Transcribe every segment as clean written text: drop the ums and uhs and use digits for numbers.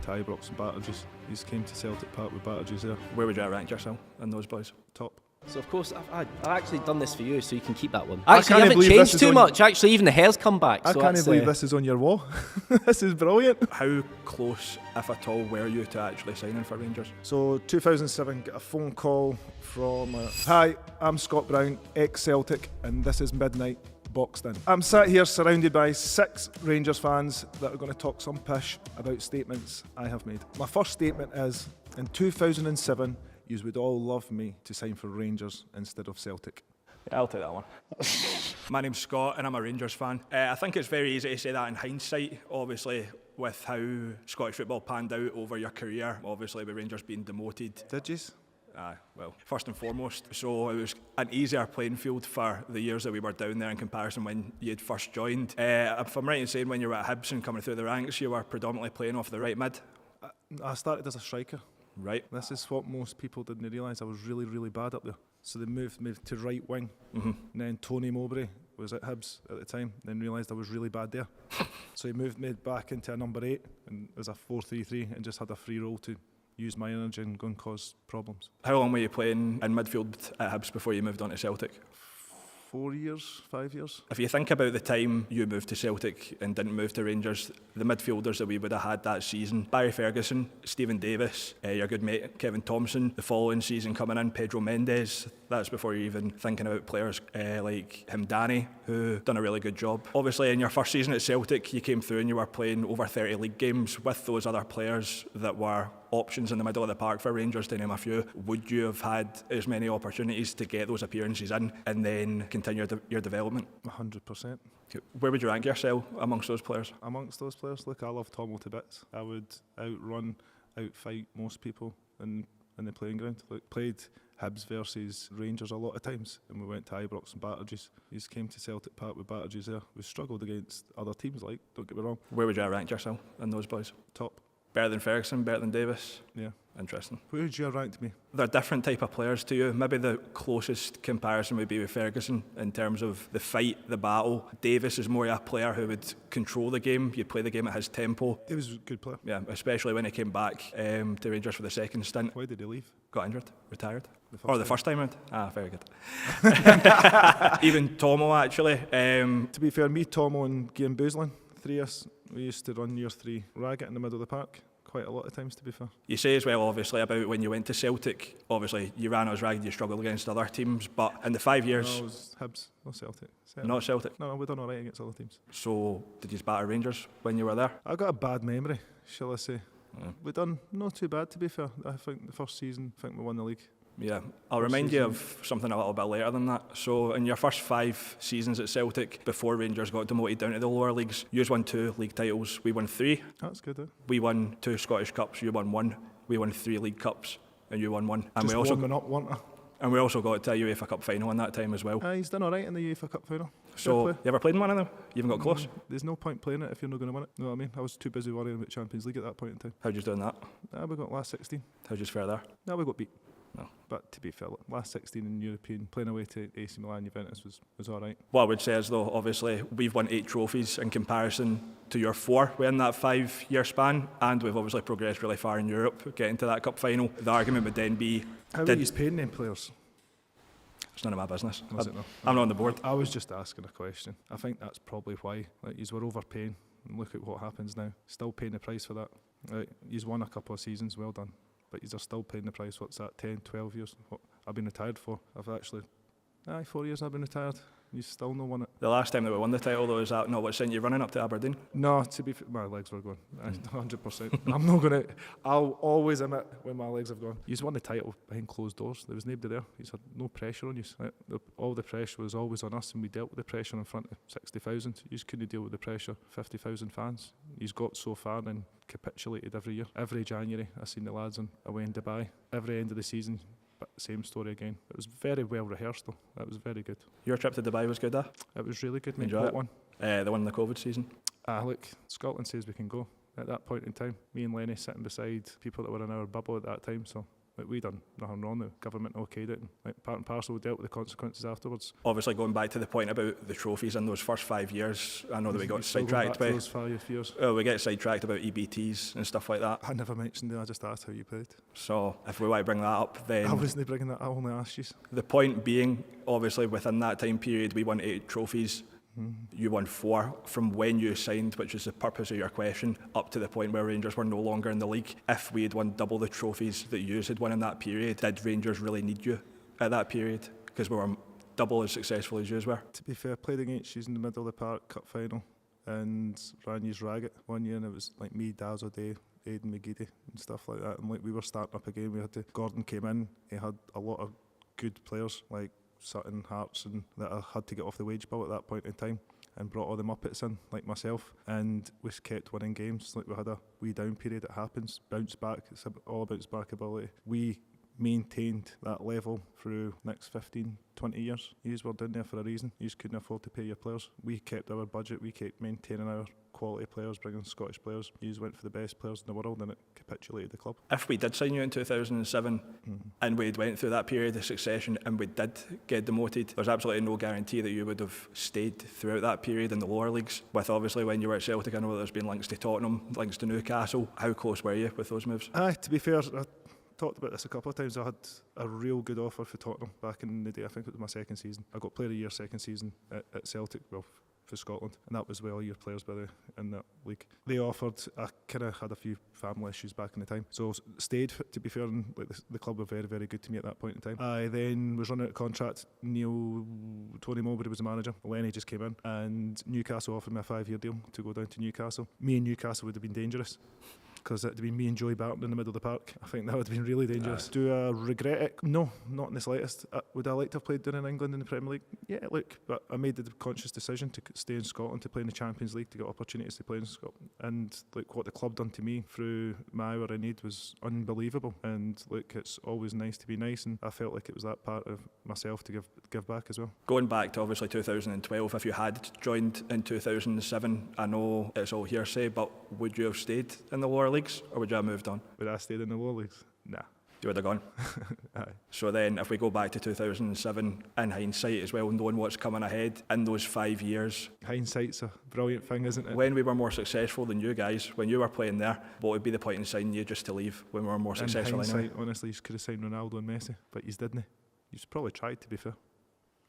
to Ibrox and Batterges. He's came to Celtic Park with Batterges there. Where would you rank yourself in those boys? Top. So of course I've actually done this for you, so you can keep that one. I Actually, you can't haven't believe this changed is too on- much. Actually, even the hair's come back. I so can't that's, believe this is on your wall. This is brilliant. How close, if at all, were you to actually signing for Rangers? So 2007, get a phone call from hi, I'm Scott Brown, ex-Celtic, and this is Midnight Boxed In. I'm sat here surrounded by 6 Rangers fans that are going to talk some pish about statements I have made. My first statement is, in 2007, you would all love me to sign for Rangers instead of Celtic. Yeah, I'll take that one. My name's Scott and I'm a Rangers fan. I think it's very easy to say that in hindsight, obviously, with how Scottish football panned out over your career, obviously with Rangers being demoted. Did you? Well, first and foremost, so it was an easier playing field for the years that we were down there in comparison when you'd first joined. If I'm right in saying when you were at Hibs and coming through the ranks, you were predominantly playing off the right mid? I started as a striker. Right. This is what most people didn't realise. I was really, really bad up there. So they moved me to right wing. And then Tony Mowbray was at Hibs at the time, then realised I was really bad there. So he moved me back into a number 8 and as a 4-3-3 and just had a free role to use my energy and go and cause problems. How long were you playing in midfield at Hibs before you moved on to Celtic? 4 years, 5 years. If you think about the time you moved to Celtic and didn't move to Rangers, the midfielders that we would have had that season, Barry Ferguson, Stephen Davis, your good mate Kevin Thompson, the following season coming in, Pedro Mendes, that's before you're even thinking about players like Himdani, who done a really good job. Obviously in your first season at Celtic, you came through and you were playing over 30 league games with those other players that were options in the middle of the park for Rangers, to name a few. Would you have had as many opportunities to get those appearances in and then continue your development? 100%. Where would you rank yourself amongst those players? Amongst those players, look, I love Tomo to bits. I would outrun, outfight most people in the playing ground. Like, played Hibs versus Rangers a lot of times, and we went to Ibrox and Batterges. He came to Celtic Park with Batterges there. We struggled against other teams, like, don't get me wrong. Where would you rank yourself in those boys? Top. Better than Ferguson, better than Davis? Yeah. Interesting. Where would you rank me? They're different type of players to you. Maybe the closest comparison would be with Ferguson in terms of the fight, the battle. Davis is more a player who would control the game. You play the game at his tempo. He was a good player. Yeah, especially when he came back to Rangers for the second stint. Why did he leave? Got injured, retired. The first time round? Ah, very good. Even Tomo, actually. To be fair, me, Tomo and Guillaume Bouzlin, 3 of us, we used to run year 3 ragged in the middle of the park. Quite a lot of times, to be fair. You say as well, obviously, about when you went to Celtic, obviously you ran as ragged, you struggled against other teams, but in the 5 years... No, it was Hibs, not Celtic. Not Celtic? No, we done alright against other teams. So, did you batter Rangers when you were there? I got a bad memory, shall I say. We done not too bad, to be fair. I think the first season, I think we won the league. Yeah, I'll remind you of something a little bit later than that. So in your first 5 seasons at Celtic, before Rangers got demoted down to the lower leagues, you won 2 league titles, we won 3. That's good, eh? We won 2 Scottish Cups, you won 1. We won 3 League Cups, and you won 1. And Just we also warming up, weren't I? And we also got to a UEFA Cup final in that time as well. He's done alright in the UEFA Cup final. So, you ever played in one of them? You even got close? There's no point playing it if you're not going to win it. You know what I mean? I was too busy worrying about Champions League at that point in time. How'd you do in that? We got last 16. How'd you fare there? We got beat. No. But to be fair, last 16 in European, playing away to AC Milan, Juventus was alright. What I would say is, though, obviously, we've won 8 trophies in comparison to your 4 within that 5-year span, and we've obviously progressed really far in Europe, getting to that cup final. The argument would then be... How are you paying them players? It's none of my business. Was it no? I'm not on the board. I was just asking a question. I think that's probably why. Like, yous were overpaying, and look at what happens now. Still paying the price for that. Like, yous won a couple of seasons, well done. But yous are still paying the price. What's that, 10, 12 years? What I've been retired for. I've actually... 4 years I've been retired. You still not won it. The last time that we won the title, though, is that not what sent you running up to Aberdeen? No, to be fair, my legs were going. 100%. I'm not going to... I'll always admit when my legs have gone. You've won the title behind closed doors. There was nobody there. You had no pressure on you. All the pressure was always on us, and we dealt with the pressure in front of 60,000. You just couldn't deal with the pressure. 50,000 fans. He's got so far and capitulated every year. Every January, I seen the lads away in Dubai. Every end of the season, but same story again. It was very well rehearsed though. That was very good. Your trip to Dubai was good, eh? It was really good. Enjoy it? One? The one in the COVID season? Look, Scotland says we can go. At that point in time, me and Lenny sitting beside people that were in our bubble at that time, so Like, we done nothing wrong. The government okayed it. And, like, part and parcel, dealt with the consequences afterwards. Obviously, going back to the point about the trophies in those first 5 years, I know that we got Still going sidetracked back to by. those 5 years. We get sidetracked about EBTs and stuff like that. I never mentioned it. I just asked how you played. So if we want to bring that up, then I wasn't bringing that. I only asked you. the point being, obviously, within that time period, we won 8 trophies. You won 4 from when you signed, which is the purpose of your question, up to the point where Rangers were no longer in the league. If we had won double the trophies that you had won in that period, did Rangers really need you at that period? Because we were double as successful as you were. To be fair, played against you in the middle of the park cup final and ran you ragged one year, and it was like me, Daz O'Day, Aidan McGeady and stuff like that. And like, we were starting up again. Gordon came in. He had a lot of good players like Sutton, Harps, and that I had to get off the wage bill at that point in time, and brought all the Muppets in, like myself, and we kept winning games. Like, we had a wee down period. It happens. Bounce back. It's all bounce back ability. We maintained that level through next 15, 20 years. Yous were down there for a reason. Yous couldn't afford to pay your players. We kept our budget. We kept maintaining our quality players, bringing Scottish players. Yous went for the best players in the world, and it capitulated the club. If we did sign you in 2007 and we went through that period of succession and we did get demoted, there's absolutely no guarantee that you would have stayed throughout that period in the lower leagues. With obviously when you were at Celtic, I know that there's been links to Tottenham, links to Newcastle. How close were you with those moves? To be fair, I talked about this a couple of times. I had a real good offer for Tottenham back in the day. I think it was my second season. I got Player of the Year second season at Celtic, well, for Scotland, and that was well your players by the in that league. They offered. I kind of had a few family issues back in the time, so stayed. To be fair, and like the club were very, very good to me at that point in time. I then was running out of contract. Tony Mowbray was the manager. Lenny just came in, and Newcastle offered me a 5-year deal to go down to Newcastle. Me and Newcastle would have been dangerous, because it would have been me and Joey Barton in the middle of the park. I think that would have been really dangerous. Do I regret it? No, not in the slightest. Would I like to have played down in England in the Premier League? Yeah, look, but I made the conscious decision to stay in Scotland, to play in the Champions League, to get opportunities to play in Scotland. And look, what the club done to me through my hour in need was unbelievable. And look, it's always nice to be nice, and I felt like it was that part of myself to give back as well. Going back to obviously 2012, if you had joined in 2007, I know it's all hearsay, but would you have stayed in the lower leagues, or would you have moved on? Would I stayed in the lower leagues? Nah. You would have gone. Aye. So then, if we go back to 2007, in hindsight as well, knowing what's coming ahead in those 5 years, Hindsight's a brilliant thing, isn't it? when we were more successful than you guys, when you were playing there, what would be the point in signing you just to leave when we were more successful In hindsight, anyway? honestly, you could have signed Ronaldo and Messi, but you didn't. You probably tried, to be fair.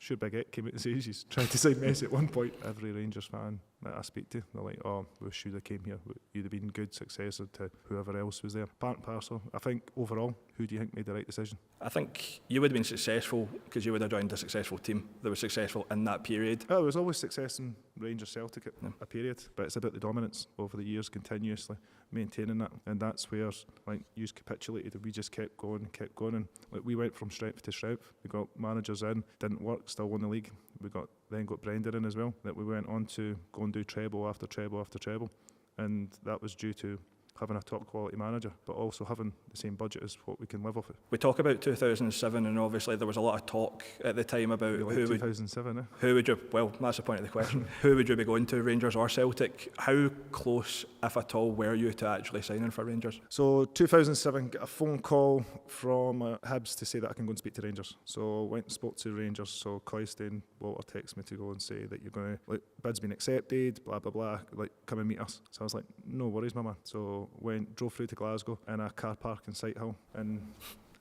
Sure, Big Ed came out and says he's tried to sign Messi at one point. Every Rangers fan that I speak to, they're like, oh, we should have came here. You'd have been good successor to whoever else was there. Part and parcel. I think overall, who do you think made the right decision? I think you would have been successful because you would have joined a successful team that was successful in that period. There was always success in Rangers Celtic at a period, but it's about the dominance over the years, continuously maintaining that, and that's where like you capitulated and we just kept going, and like we went from strength to strength. We got managers in, didn't work, still won the league. We then got Brendan in as well, that we went on to go and do treble after treble after treble, and that was due to having a top quality manager, but also having the same budget as what we can live off it. We talk about 2007, and obviously there was a lot of talk at the time about Like who 2007, who would you, well, that's the point of the question, who would you be going to, Rangers or Celtic? How close, if at all, were you to actually signing for Rangers? So 2007, got a phone call from Hibs to say that I can go and speak to Rangers. So went and spoke to Rangers. So Cloystein, Walter texted me to go and say that you're going to, like, bid's been accepted, blah, blah, blah, like, come and meet us. So I was like, no worries, my man. So drove through to Glasgow in a car park in Sighthill, and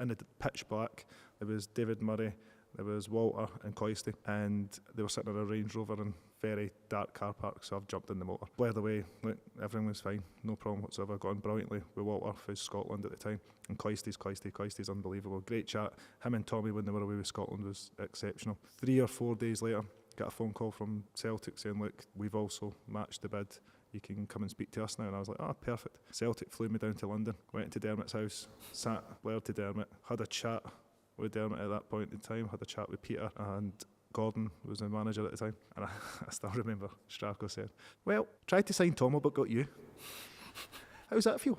in the pitch black, there was David Murray, there was Walter and Cloystein, and they were sitting in a Range Rover in very dark car park, so I've jumped in the motor. Blared away, like, everything was fine, no problem whatsoever. Got on brilliantly with Walter, who's Scotland at the time, and Cloysty's unbelievable. Great chat. Him and Tommy when they were away with Scotland was exceptional. 3 or 4 days later, got a phone call from Celtic saying, look, we've also matched the bid. You can come and speak to us now. And I was like, perfect. Celtic flew me down to London, went to Dermot's house, sat, blared to Dermot, had a chat with Dermot at that point in time, had a chat with Peter, and Gordon was the manager at the time. And I still remember Strachan said, well, tried to sign Tomo but got you. How's that feel?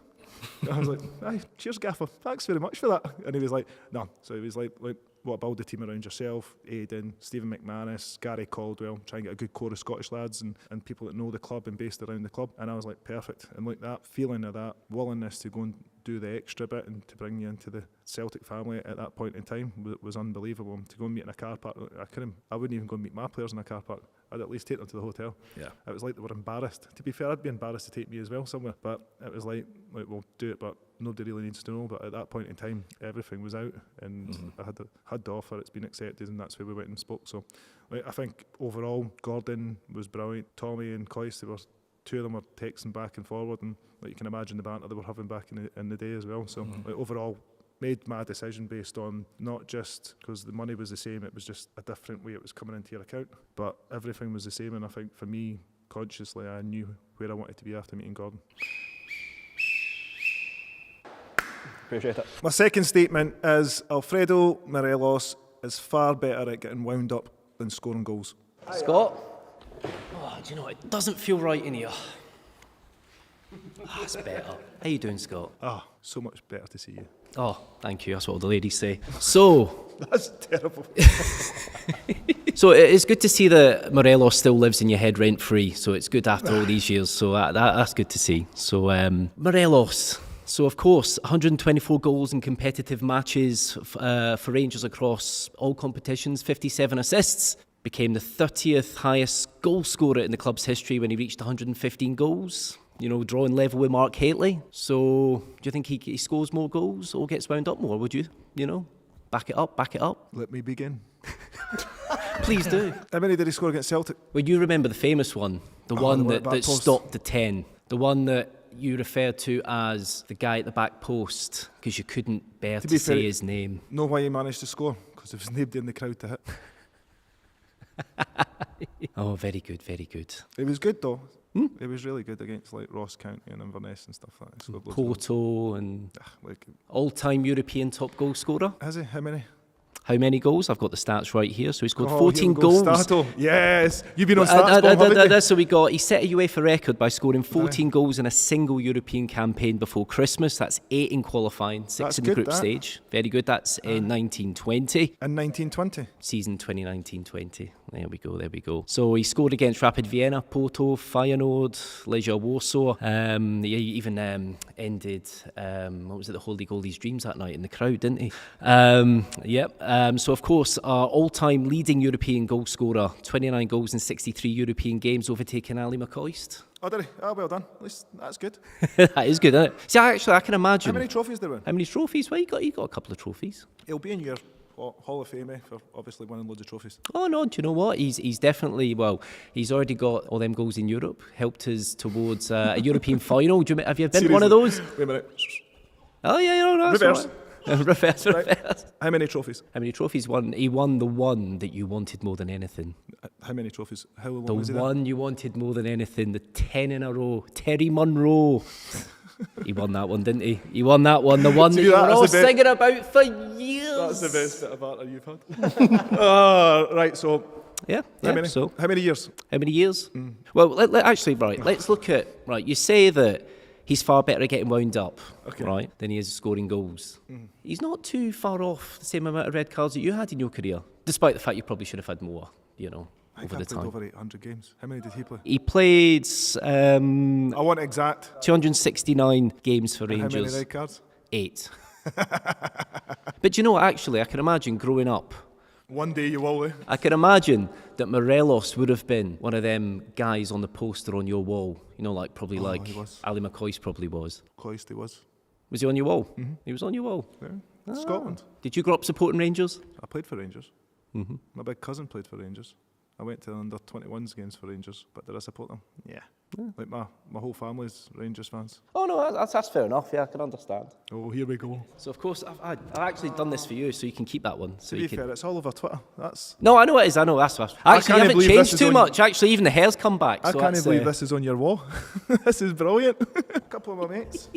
And I was like, aye, cheers Gaffer, thanks very much for that. And he was like, no. So he was like what, build a team around yourself, Aidan, Stephen McManus, Gary Caldwell, try and get a good core of Scottish lads and people that know the club and based around the club. And I was like, perfect. And like that feeling of that willingness to go and do the extra bit and to bring you into the Celtic family at that point in time was unbelievable. To go and meet in a car park, I wouldn't even go and meet my players in a car park. I'd at least take them to the hotel. Yeah. It was like they were embarrassed. To be fair, I'd be embarrassed to take me as well somewhere, but it was like we'll do it, but nobody really needs to know. But at that point in time, everything was out, and I had the offer. It's been accepted, and that's where we went and spoke. So I think overall, Gordon was brilliant. Tommy and Coyce, two of them were texting back and forward, and you can imagine the banter they were having back in the day as well. So overall, made my decision based on not just because the money was the same, it was just a different way it was coming into your account, but everything was the same. And I think for me, consciously, I knew where I wanted to be after meeting Gordon. Appreciate it. My second statement is Alfredo Morelos is far better at getting wound up than scoring goals. Scott? Oh, do you know, it doesn't feel right in here. That's better. How you doing, Scott? So much better to see you. Oh, thank you. That's what all the ladies say. So, That's terrible. so it's good to see that Morelos still lives in your head rent-free. So it's good after all these years. So that's good to see. So Morelos. So of course, 124 goals in competitive matches for Rangers across all competitions, 57 assists. Became the 30th highest goal scorer in the club's history when he reached 115 goals. You know, drawing level with Mark Hateley. So, do you think he scores more goals or gets wound up more? Would you, back it up? Let me begin. Please do. How many did he score against Celtic? Well, you remember the famous one, the one the one at that back post. stopped the 10, the one that you referred to as the guy at the back post because you couldn't bear to be say fair, his name. Know why he managed to score? Because there was nobody in the crowd to hit. Oh, very good, very good. It was good though. It was really good against like Ross County and Inverness and stuff like that. He scored loads of goals. Porto and Like, all-time European top goal scorer. has he? How many? How many goals? I've got the stats right here. So he scored Oh, 14 here we go. goals. Stato. Yes, you've been on stats. haven't you? So he set a UEFA record by scoring 14 goals in a single European campaign before Christmas. That's 8 in qualifying, 6 That's in the good, group that. stage. Very good. That's in 1920. In 1920. Season 2019-20. There we go. So he scored against Rapid Vienna, Porto, Feyenoord, Legia Warsaw. He even ended, what was it, the Holy Goalies' dreams that night in the crowd, didn't he? So of course, our all-time leading European goal scorer, 29 goals in 63 European games, overtaking Ali McCoist. Oh, did he? Oh, well done. At least that's good. That is good, isn't it? See, I can imagine. How many trophies did he win? How many trophies? Well, you got a couple of trophies. He'll be in your Hall of Fame for obviously winning loads of trophies. Oh no, do you know what? He's definitely, he's already got all them goals in Europe, helped us towards a European final. Have you been to one of those? Wait a minute. Oh yeah, that's Reverse. all right. Reverse. How many trophies? How many trophies won? He won the one that you wanted more than anything. How many trophies? How long The was he there? one you wanted more than anything, the 10 in a row. Terry Munro. He won that one, didn't he? He won that one, the one that me, you were that is all the best- singing about for years. That's the best bit of banter you've had. Right, so Yeah, how many? so How many years? how many years? Well, let's look at, you say that he's far better at getting wound up, Okay. right, than he is scoring goals. He's not too far off the same amount of red cards that you had in your career, despite the fact you probably should have had more, I think over I the played time. over 800 games. How many did he play? He played I want exact. 269 games for How many Rangers. red cards? 8. But you know what, actually, I can imagine growing up, One day you will. I can imagine that Morelos would have been one of them guys on the poster on your wall. Probably like he was. Ali McCoist probably was. Cloyce he was. Was he on your wall? He was on your wall. Yeah. Scotland. Did you grow up supporting Rangers? I played for Rangers. My big cousin played for Rangers. I went to the under-21s games for Rangers, but did I support them? Yeah. Like my whole family's Rangers fans. Oh no, that's fair enough. Yeah, I can understand. Oh, here we go. So of course, I've actually done this for you, so you can keep that one. So To you be can. fair, it's all over Twitter. That's. No, I know it is. I know that's. Actually, you can't haven't believe this changed is too on- much. Actually, even the hair's come back. I so can't that's, believe this is on your wall. This is brilliant. A couple of my mates.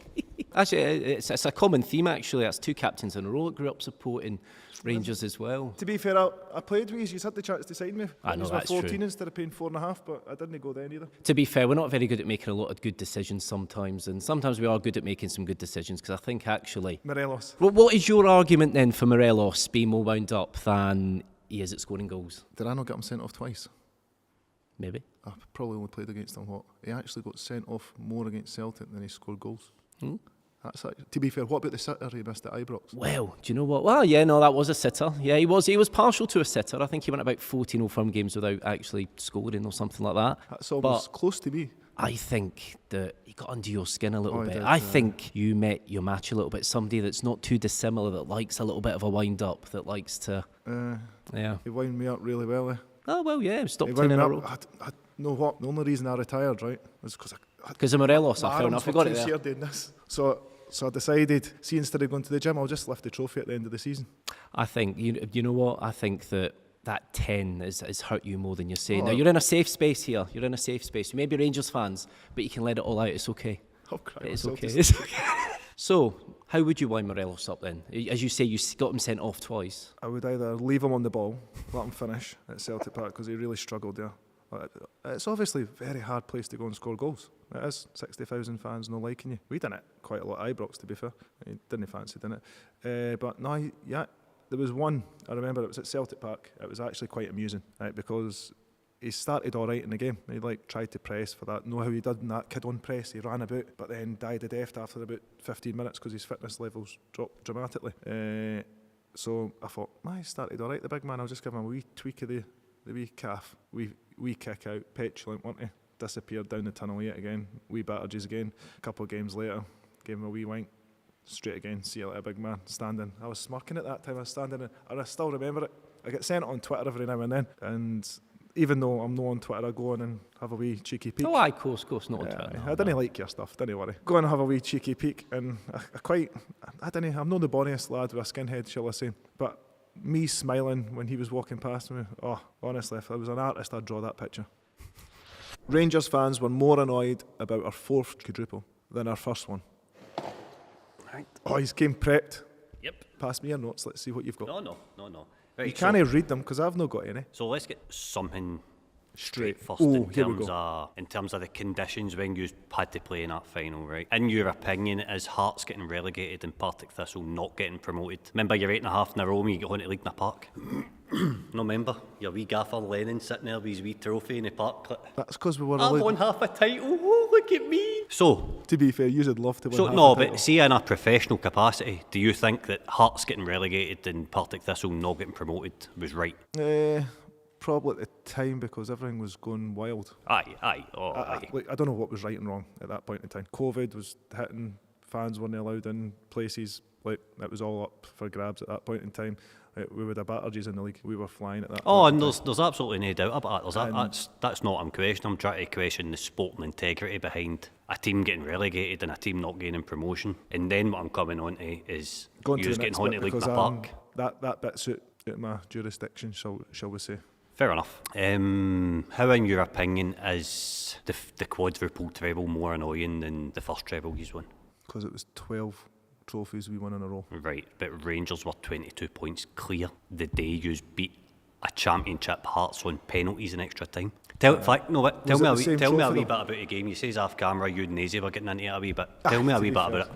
Actually, it's a common theme. Actually, that's 2 captains in a row that grew up supporting Rangers as well. To be fair, I played with you. You had the chance to sign me. I know, was my that's 14 true. instead of paying 4.5, but I didn't go then either. To be fair, we're not very good at making a lot of good decisions sometimes, and sometimes we are good at making some good decisions, because I think actually... Morelos. Well, what is your argument then for Morelos being more wound up than he is at scoring goals? Did I not get him sent off twice? Maybe. I probably only played against him, He actually got sent off more against Celtic than he scored goals. That's to be fair, what about the sitter he missed at Ibrox? Well, do you know what? Well, yeah, no, that was a sitter. Yeah, he was partial to a sitter. I think he went about 14 Old Firm games without actually scoring or something like that. That's almost close to me. I think that he got under your skin a little Oh, he bit. did, I yeah. think you met your match a little bit. Somebody that's not too dissimilar, that likes a little bit of a wind up, that likes to, yeah. He wound me up really well. Oh, well, yeah, He stopped 10 wound in me a up. row. I know what? The only reason I retired, right, was because Because of Morelos, my I found. I arms forgot were it too there. sore doing this. So I decided, see, instead of going to the gym, I'll just lift the trophy at the end of the season. I think, you know what? I think that 10 has hurt you more than you're saying. Oh. Now, you're in a safe space here. You're in a safe space. You may be Rangers fans, but you can let it all out. It's okay. I'll cry It's myself okay. to It's okay. So, how would you wind Morelos up then? As you say, you got him sent off twice. I would either leave him on the ball, let him finish at Celtic Park because he really struggled there. It's obviously a very hard place to go and score goals. It is. 60,000 fans not liking you. We done it quite a lot at Ibrox, to be fair. He didn't fancy doing it. But no, yeah, there was one, I remember it was at Celtic Park. It was actually quite amusing, right, because he started all right in the game. He tried to press for that. Know how he did in that kid on press. He ran about, but then died a death after about 15 minutes because his fitness levels dropped dramatically. So I thought, he started all right, the big man. I'll just give him a wee tweak of the wee calf. Wee kick out, petulant, wasn't he? Disappeared down the tunnel yet again. Wee batterges again. A couple of games later, gave him a wee wink. Straight again, see you later, big man. Standing. I was smirking at that time. I was standing, and I still remember it. I get sent it on Twitter every now and then, and even though I'm not on Twitter, I go on and have a wee cheeky peek. Oh, aye, of course, not on Yeah, Twitter. I didn't like your stuff, don't worry. Go on and have a wee cheeky peek, and I'm not the bonniest lad with a skinhead, shall I say, but me smiling when he was walking past me, honestly, if I was an artist, I'd draw that picture. Rangers fans were more annoyed about our fourth quadruple than our first one. Right. Oh, he's came prepped. Yep. Pass me your notes, let's see what you've got. No. You Right, can't read them, because I've not got any. so let's get something Straight. first Oh, in here we terms go. of the conditions when you had to play in that final, right? In your opinion, is Hearts getting relegated and Partick Thistle not getting promoted? Remember your 8.5 in a row when you got on to League in the Park? No, remember? Your wee gaffer Lennon sitting there with his wee trophy in the park. That's because we were I've allowed. won half a title. Oh, look at me. So, To be fair, you'd love to win half no, a title. but see, in a professional capacity, do you think that Hearts getting relegated and Partick Thistle not getting promoted was right? Probably at the time, because everything was going wild. Aye. I don't know what was right and wrong at that point in time. COVID was hitting, fans weren't allowed in places, it was all up for grabs at that point in time. We were the batterges in the league, we were flying at that Oh, point and in time. there's absolutely no doubt about that. That's not what I'm questioning. I'm trying to question the sporting integrity behind a team getting relegated and a team not gaining promotion. And then what I'm coming on to is Going you to the getting next on bit, to League in because the Park. that bit's out my jurisdiction, shall we say. Fair enough. How, in your opinion, is the quadruple treble more annoying than the first treble he's won? Because it was 12 trophies we won in a row. Right, but Rangers were 22 points clear the day you beat a championship Hearts on penalties in extra time. Tell me it the same a wee trophy bit though? about the game. You say off camera you and Nazy were getting into it a wee bit. Tell me a To wee be bit fair, about it.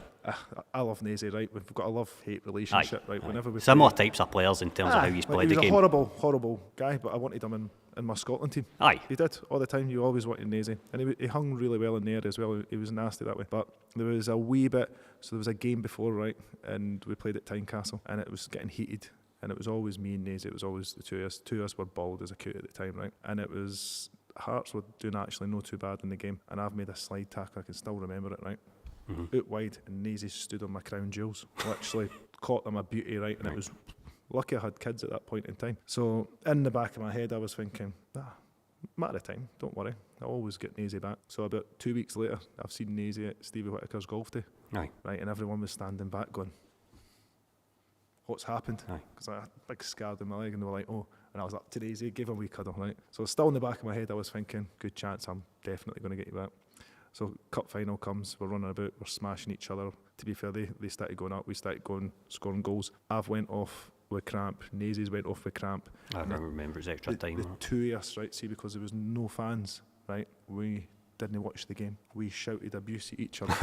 I love Nazy, right? We've got a love-hate relationship, right? Whenever we Similar play. types of players in terms of how he's played He the was a game. horrible guy, but I wanted him in my Scotland team. Aye. He did, all the time. You always wanted Nazy. And he hung really well in the air as well. He was nasty that way. But there was a wee bit, so there was a game before, right? And we played at Tynecastle, and it was getting heated. And it was always me and Nazy. It was always the two of us. Two of us were bald as a coot at the time, right? And it was, Hearts were doing actually no too bad in the game. And I've made a slide tackle, I can still remember it, right? Out wide, and Nazy stood on my crown jewels. Literally caught them a beauty, right? And it was lucky I had kids at that point in time. So in the back of my head, I was thinking, matter of time, don't worry. I'll always get Nazy back. So about 2 weeks later, I've seen Nazy at Stevie Whittaker's golf day, Aye. right? And everyone was standing back going, what's happened? Aye. Because I had a big scar in my leg, and they were like, oh. And I was up to Nazy, gave him a wee cuddle, right? So still in the back of my head, I was thinking, good chance, I'm definitely going to get you back. So cup final comes, we're running about, we're smashing each other. To be fair, they started going up, we started going, scoring goals. I've went off with cramp, Nazy's went off with cramp. I remember it was extra time. The two of us, right, see, because there was no fans, right, we didn't watch the game. We shouted abuse at each other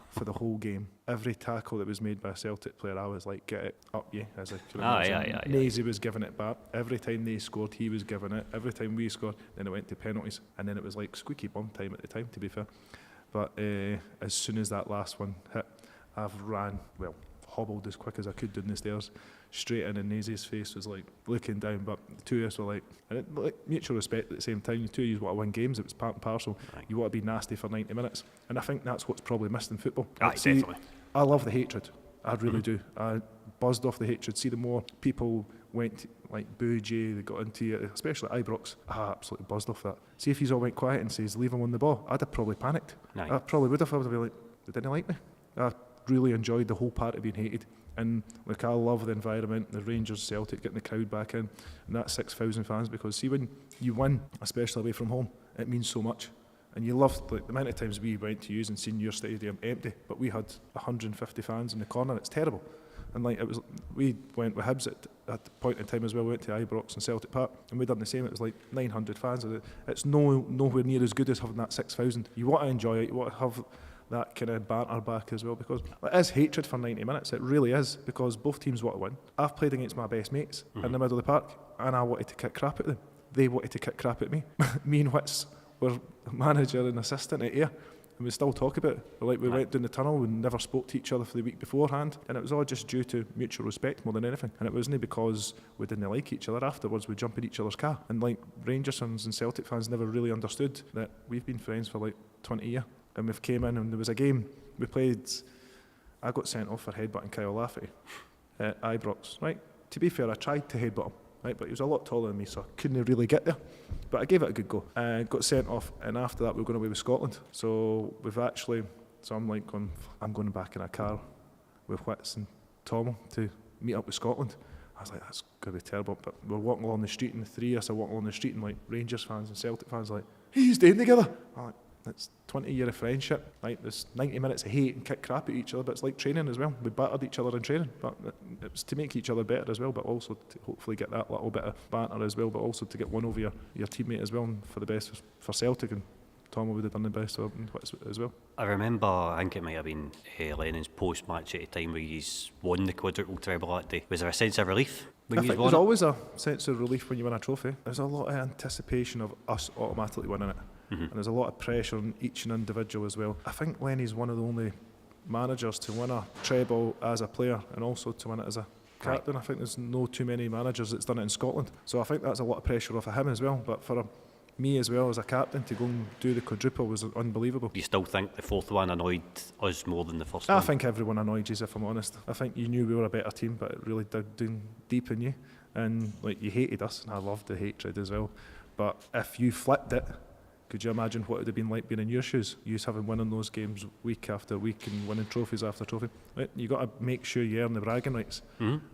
for the whole game. Every tackle that was made by a Celtic player, I was like, get it up you, as I could imagine. Aye. Nazy was giving it back. Every time they scored, he was giving it. Every time we scored, then it went to penalties. And then it was like squeaky bum time at the time, to be fair. But as soon as that last one hit, I've hobbled as quick as I could down the stairs, straight in, and Nazy's face was like looking down, but the two of us were like, mutual respect at the same time. The two of you want to win games, it was part and parcel. Right. You want to be nasty for 90 minutes, and I think that's what's probably missed in football. Aye, definitely. I love the hatred, I really do. I buzzed off the hatred. See, the more people went booed you, they got into it, especially at Ibrox, I absolutely buzzed off that. See, if he's all went quiet and says leave him on the ball, I'd have probably panicked. Aye. I probably would have. I would have been like, they didn't like me. I really enjoyed the whole part of being hated, and I love the environment, the Rangers, Celtic, getting the crowd back in, and that 6,000 fans, because see, when you win, especially away from home, it means so much. And you loved the amount of times we went to use and seen your stadium empty, but we had 150 fans in the corner. It's terrible. And we went with Hibs at the point in time as well. We went to Ibrox and Celtic Park, and we done the same. It was like 900 fans. It's nowhere near as good as having that 6,000. You want to enjoy it. You want to have that kind of banter back as well, because it is hatred for 90 minutes. It really is, because both teams want to win. I've played against my best mates in the middle of the park, and I wanted to kick crap at them. They wanted to kick crap at me. Me and Wits were manager and assistant at Ayr, and we still talk about it. We went down the tunnel, we never spoke to each other for the week beforehand, and it was all just due to mutual respect more than anything. And it wasn't because we didn't like each other. Afterwards, we jump in each other's car. And Rangers fans and Celtic fans never really understood that we've been friends for 20 years. And we've came in, and there was a game we played. I got sent off for headbutting Kyle Lafferty at Ibrox. Right. To be fair, I tried to headbutt him. Right, but he was a lot taller than me, so I couldn't really get there. But I gave it a good go. Got sent off, and after that we were going away with Scotland. So I'm going back in a car with Wits and Tomo to meet up with Scotland. I was like, that's going to be terrible. But we're walking along the street, and the three of us are walking along the street, and Rangers fans and Celtic fans are like, hey, you staying together? I'm like, it's 20 years of friendship. There's 90 minutes of hate and kick crap at each other, but it's like training as well. We battered each other in training, but it was to make each other better as well, but also to hopefully get that little bit of banter as well, but also to get one over your teammate as well, and for the best for Celtic, and Tom would have done the best as well. I remember, I think it might have been Lennon's post-match at a time where he's won the quadruple treble that day. Was there a sense of relief when I he's think won there's it? always a sense of relief when you win a trophy. There's a lot of anticipation of us automatically winning it. And there's a lot of pressure on each and individual as well. I think Lenny's one of the only managers to win a treble as a player and also to win it as a captain. Right. I think there's no too many managers that's done it in Scotland. So I think that's a lot of pressure off of him as well. But for me as well as a captain to go and do the quadruple was unbelievable. Do you still think the fourth one annoyed us more than the first one? I think everyone annoyed you, if I'm honest. I think you knew we were a better team, but it really did down deep in you. And you hated us, and I loved the hatred as well. But if you flipped it, could you imagine what it would have been like being in your shoes? You having winning those games week after week and winning trophies after trophy. Right? You got to make sure you earn the bragging rights,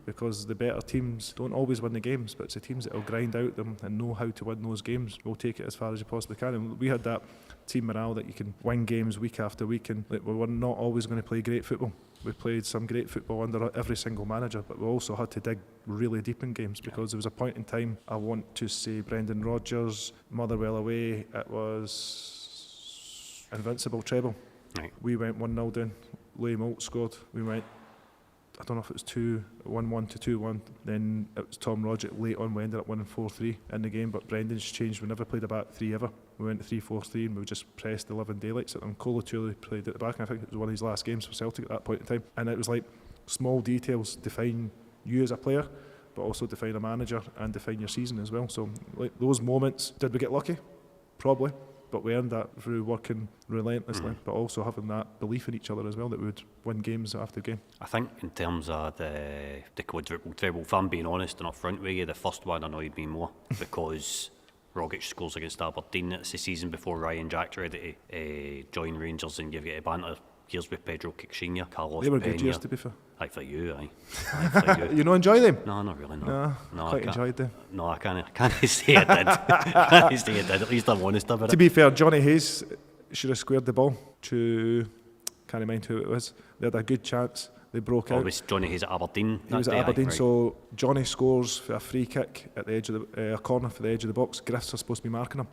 because the better teams don't always win the games, but it's the teams that will grind out them and know how to win those games will take it as far as you possibly can. And we had that team morale that you can win games week after week, and we were not always going to play great football. We played some great football under every single manager, but we also had to dig really deep in games, because there was a point in time, I want to say Brendan Rodgers, Motherwell away, it was invincible treble. Right. We went 1-0 down, Louis Moult scored, we went, I don't know if it was 1-1 to 2-1, then it was Tom Rodgett late on, we ended up winning 4-3 in the game, but Brendan's changed, we never played a back three ever. We went 3-4-3 and we just pressed 11 daylights at them. Colo Touré played at the back, and I think it was one of his last games for Celtic at that point in time. And it was like small details define you as a player, but also define a manager and define your season as well. So those moments, did we get lucky? Probably. But we earned that through working relentlessly, but also having that belief in each other as well, that we would win games after game. I think in terms of the quadruple treble, if I'm being honest and upfront with you, the first one annoyed me more because Rogic scores against Aberdeen. It's the season before Ryan Jack's ready to join Rangers, and you've got a banter. Here's with Pedro Caixinha, Carlos They were Peña. good years, to be fair. Aye, for you, aye. Aye, for you. You not enjoy them? No, not really, no. No, I quite can't- enjoyed them. No, I can't say I did. I can't say I did. At least I'm honest about To it. be fair, Johnny Hayes should have squared the ball to, can't mind who it was. They had a good chance. They broke Oh, out. it was Johnny Hayes at Aberdeen. He was at Aberdeen, so Johnny scores for a free kick at the edge of a corner for the edge of the box. Griff's are supposed to be marking him,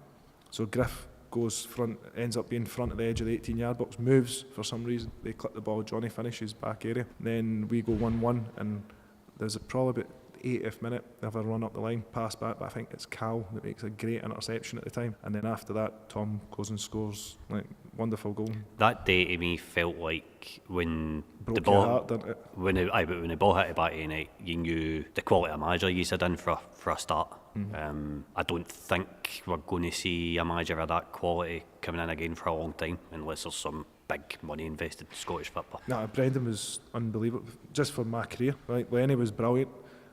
so Griff goes front, ends up being front of the edge of the 18-yard box, moves for some reason. They clip the ball. Johnny finishes back area. Then we go 1-1, and there's probably about 80th minute, they have a run up the line, pass back, but I think it's Cal that makes a great interception at the time. And then after that, Tom goes and scores, like, wonderful goal. That day to me felt like when Broke the ball, your heart, didn't it? when the ball hit the back of the net, you knew the quality of manager you had in for a start. I don't think we're going to see a manager of that quality coming in again for a long time, unless there's some big money invested in Scottish football. No, Brendan was unbelievable. Just for my career, right? Lenny was brilliant.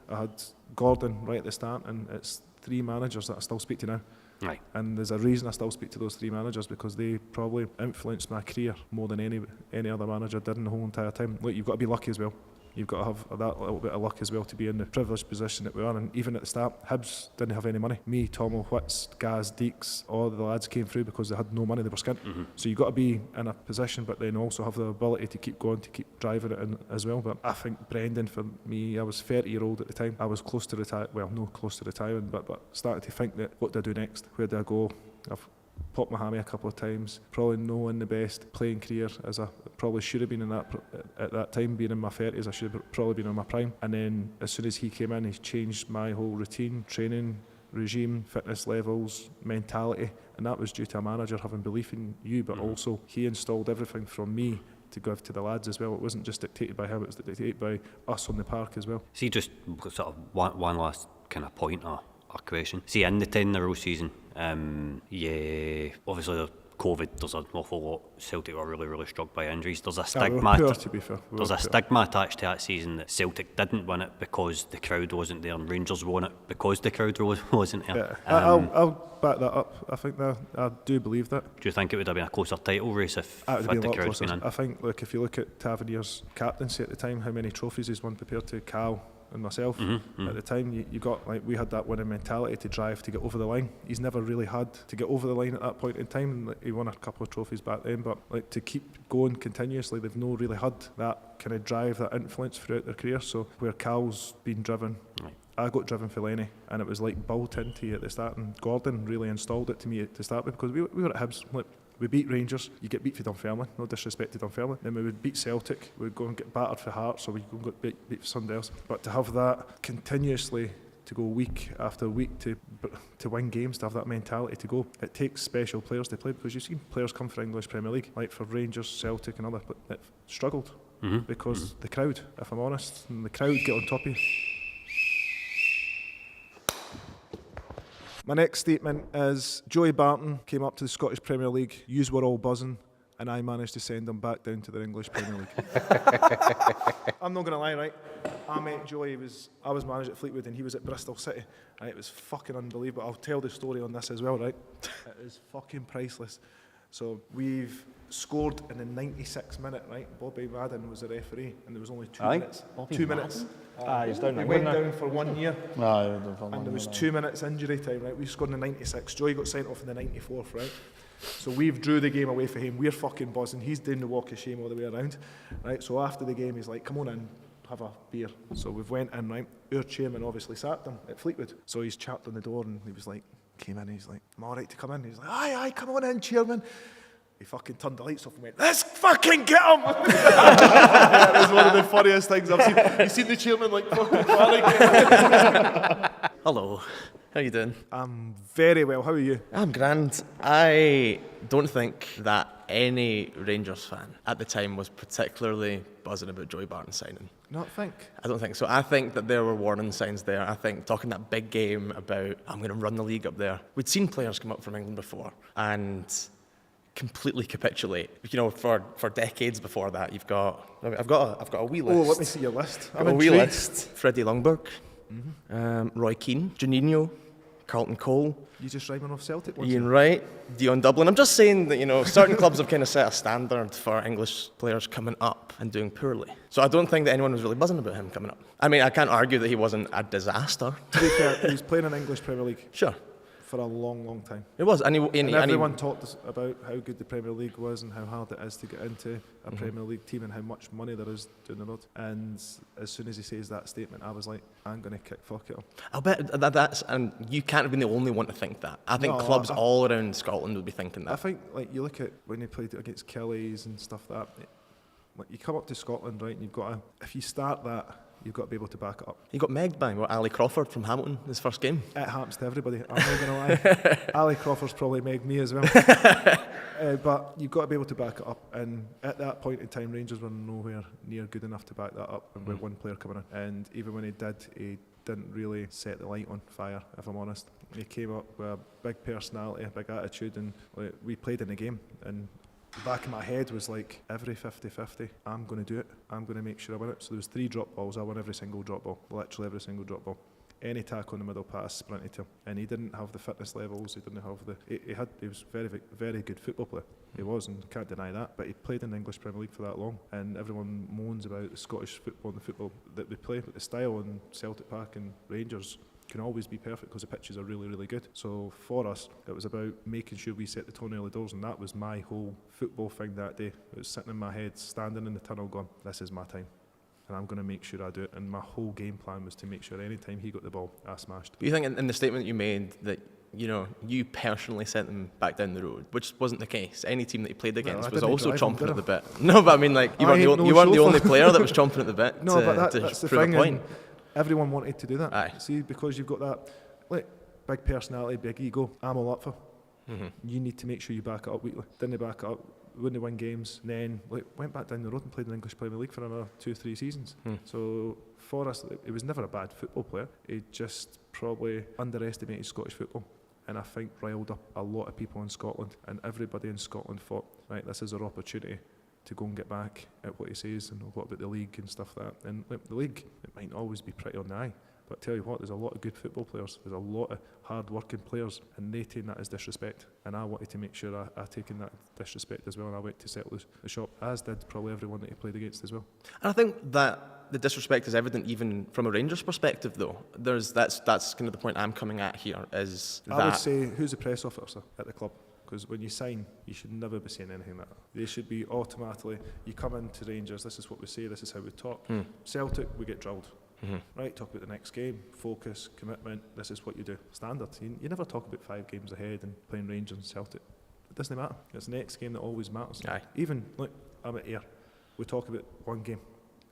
I had Gordon right at the start, and it's 3 managers that I still speak to now. Right. And there's a reason I still speak to those 3 managers, because they probably influenced my career more than any other manager did in the whole entire time. Look, you've got to be lucky as well. You've got to have that little bit of luck as well to be in the privileged position that we are. And even at the start, Hibs didn't have any money. Me, Tomo, Whits, Gaz, Deeks, all the lads came through because they had no money, they were skint. So you've got to be in a position, but then also have the ability to keep going, to keep driving it in as well. But I think Brendan, for me, I was 30-year-old at the time. I was close to retire, well, no close to retiring, but started to think that, what do I do next? Where do I go? I've popped my hammy a couple of times, probably knowing the best playing career as I probably should have been in that at that time. Being in my 30s, I should have probably been in my prime. And then as soon as he came in, he changed my whole routine, training regime, fitness levels, mentality, and that was due to a manager having belief in you, but also he installed everything from me to give to the lads as well. It wasn't just dictated by him, it was dictated by us on the park as well. See, just sort of one last kind of point or question. See, in the 10-in-a-row season, obviously the COVID, there's an awful lot. Celtic were really, really struck by injuries. There's a stigma. We were poor, to be fair. There's a stigma attached to that season that Celtic didn't win it because the crowd wasn't there, and Rangers won it because the crowd wasn't there. Yeah. I'll back that up. I think that I do believe that. Do you think it would have been a closer title race if That would be a the lot crowd closer. been in? I think, look, if you look at Tavernier's captaincy at the time, how many trophies he's won compared to Cal and myself at the time, you got, like, we had that winning mentality to drive to get over the line. He's never really had to get over the line at that point in time, and he won a couple of trophies back then, but like to keep going continuously, they've not really had that kind of drive, that influence throughout their career. So where Cal's been driven, Right. I got driven for Lenny, and it was like built into you at the start, and Gordon really installed it to me to start with, because we were at Hibs. Like, we beat Rangers, you get beat for Dunfermline, no disrespect to Dunfermline. Then we would beat Celtic, we would go and get battered for Hearts, or we'd go and get beat for somebody else. But to have that continuously, to go week after week to win games, to have that mentality to go, it takes special players to play, because you've seen players come for English Premier League, like for Rangers, Celtic and other, that struggled because the crowd, if I'm honest, and the crowd get on top of you. My next statement is Joey Barton came up to the Scottish Premier League, yous were all buzzing, and I managed to send them back down to the English Premier League. I'm not going to lie, right? I met Joey, I was managed at Fleetwood and he was at Bristol City, and it was fucking unbelievable. I'll tell the story on this as well, right? It is fucking priceless. So we've scored in the 96th minute, right? Bobby Madden was the referee, and there was only 2 minutes. 2 minutes. He's down We there. went down for 1 year. No, And there was 2 minutes injury time, right? We scored in the 96. Joey got sent off in the 94th, right? So we've drew the game away for him. We're fucking buzzing. He's doing the walk of shame all the way around, right? So after the game, he's like, come on in, have a beer. So we've went in, right? Our chairman obviously sacked him at Fleetwood. So he's chapped on the door, and he was like, came in, and he's like, am I all right to come in? He's like, aye, come on in, chairman. He fucking turned the lights off and went, let's fucking get him! That was one of the funniest things I've seen. You seen the chairman like fucking panic? Hello, how you doing? I'm very well, how are you? I'm grand. I don't think that any Rangers fan at the time was particularly buzzing about Joey Barton signing. Not think. I don't think so. I think that there were warning signs there. I think talking that big game about, I'm going to run the league up there. We'd seen players come up from England before and completely capitulate. You know, for decades before that, I've got a wee list. Oh, let me see your list. I've got a wee list. Freddie Lundberg, Roy Keane, Juninho, Carlton Cole, You just rhyming off Celtic ones? Ian Wright, Dion Dublin. I'm just saying that, you know, certain clubs have kind of set a standard for English players coming up and doing poorly. So I don't think that anyone was really buzzing about him coming up. I mean, I can't argue that he wasn't a disaster. To be fair, he was playing in English Premier League Sure, for a long, long time. it was. And Everyone talked us about how good the Premier League was and how hard it is to get into a Premier League team and how much money there is down the road. And as soon as he says that statement, I was like, I'm going to kick fuck it up. I'll bet that's, and you can't have been the only one to think that. I think No, clubs all around Scotland would be thinking I that. think, like, you look at when he played against Kelly's and stuff like that, like, you come up to Scotland, right, and you've got to, if you start that you've got to be able to back it up. He got megged by Ali Crawford from Hamilton his first game. It happens to everybody, I'm not going to lie. Ali Crawford's probably megged me as well. But you've got to be able to back it up, and at that point in time Rangers were nowhere near good enough to back that up, and with one player coming in, and even when he didn't really set the light on fire, if I'm honest. He came up with a big personality, a big attitude, and like, we played in the game, and the back of my head was like, every 50-50, I'm going to do it, I'm going to make sure I win it. So there was 3 drop balls, I won every single drop ball, literally every single drop ball. Any tackle in the middle pass, sprinted to him, and he didn't have the fitness levels. He didn't have he was very, very good football player. He was, and can't deny that. But he played in the English Premier League for that long, and everyone moans about the Scottish football and the football that we play, but the style in Celtic Park and Rangers can always be perfect because the pitches are really, really good. So for us, it was about making sure we set the tone early doors, and that was my whole football thing that day. It was sitting in my head, standing in the tunnel, going, "This is my time." And I'm going to make sure I do it. And my whole game plan was to make sure any time he got the ball, I smashed. Do you think in the statement you made that, you know, you personally sent them back down the road, which wasn't the case? Any team that he played against I was didn't also drive him, chomping did at I? the bit. No, but I mean, like, you I ain't weren't no the only chauffeur. player that was chomping at the bit No, to, but to that's the prove thing. a point. And everyone wanted to do that. Aye. See, because you've got that like, big personality, big ego, I'm all up for. Mm-hmm. You need to make sure you back it up weekly. Didn't back it up, wouldn't win games, and then went back down the road and played in the English Premier League for another 2-3 seasons. So for us, it was never a bad football player. He just probably underestimated Scottish football, and I think riled up a lot of people in Scotland, and everybody in Scotland thought, right, this is our opportunity to go and get back at what he says and what about the league and stuff like that. And the league, it might not always be pretty on the eye, but tell you what, there's a lot of good football players, there's a lot of hard-working players, and they take that as disrespect. And I wanted to make sure I taken that disrespect as well, and I went to settle the shop, as did probably everyone that he played against as well. And I think that the disrespect is evident even from a Rangers perspective, though. That's kind of the point I'm coming at here, is that... I would say, who's the press officer at the club? Because when you sign, you should never be saying anything like that. They should be automatically, you come into Rangers, this is what we say, this is how we talk. Celtic, we get drilled. Right, talk about the next game, focus, commitment, this is what you do. Standard. You never talk about 5 games ahead and playing Rangers and Celtic. It doesn't matter. It's the next game that always matters. Aye. Even, look, I'm at Ayr, we talk about one game.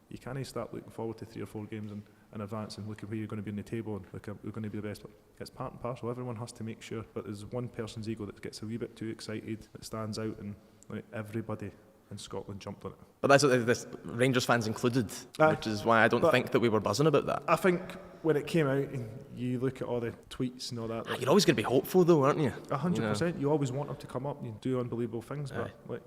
You can't start looking forward to 3 or 4 games in advance and look at where you're going to be in the table and look at we're going to be the best. But it's part and parcel. Everyone has to make sure. But there's one person's ego that gets a wee bit too excited, that stands out, and like, everybody in Scotland jumped on it. But that's this, Rangers fans included, which is why I don't think that we were buzzing about that. I think when it came out and you look at all the tweets and all that, You're always going to be hopeful, though, aren't you? 100%. You always want them to come up and do unbelievable things, but Aye. like,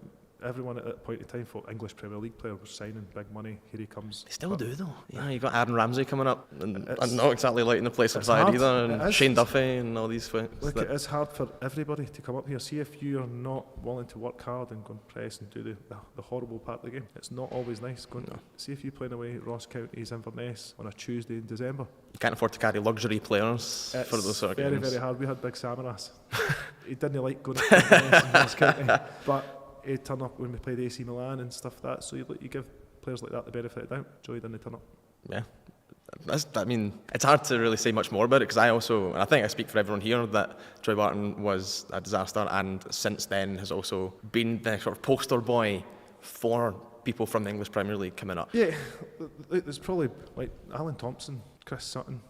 everyone at that point in time thought English Premier League player was signing big money. Here he comes. They still But do, though. Yeah, you've got Aaron Ramsey coming up, and It's- not exactly lighting the place on it's fire hard. either, It and is. Shane Duffy and all these folks. Look, that- it's hard for everybody to come up here. See, if you're not willing to work hard and go and press and do the horrible part of the game, it's not always nice. See if you're playing away at Ross County's Inverness on a Tuesday in December. You can't afford to carry luxury players for those sort of very, games. very hard. We had Big Samaras. He didn't like going to Inverness and Ross County, but he'd turn up when we played AC Milan and stuff like that. So you give players like that the benefit of the doubt. Joy didn't turn up. Yeah. I mean, it's hard to really say much more about it, because and I think I speak for everyone here, that Troy Barton was a disaster, and since then has also been the sort of poster boy for people from the English Premier League coming up. Yeah, there's probably like Alan Thompson, Chris Sutton,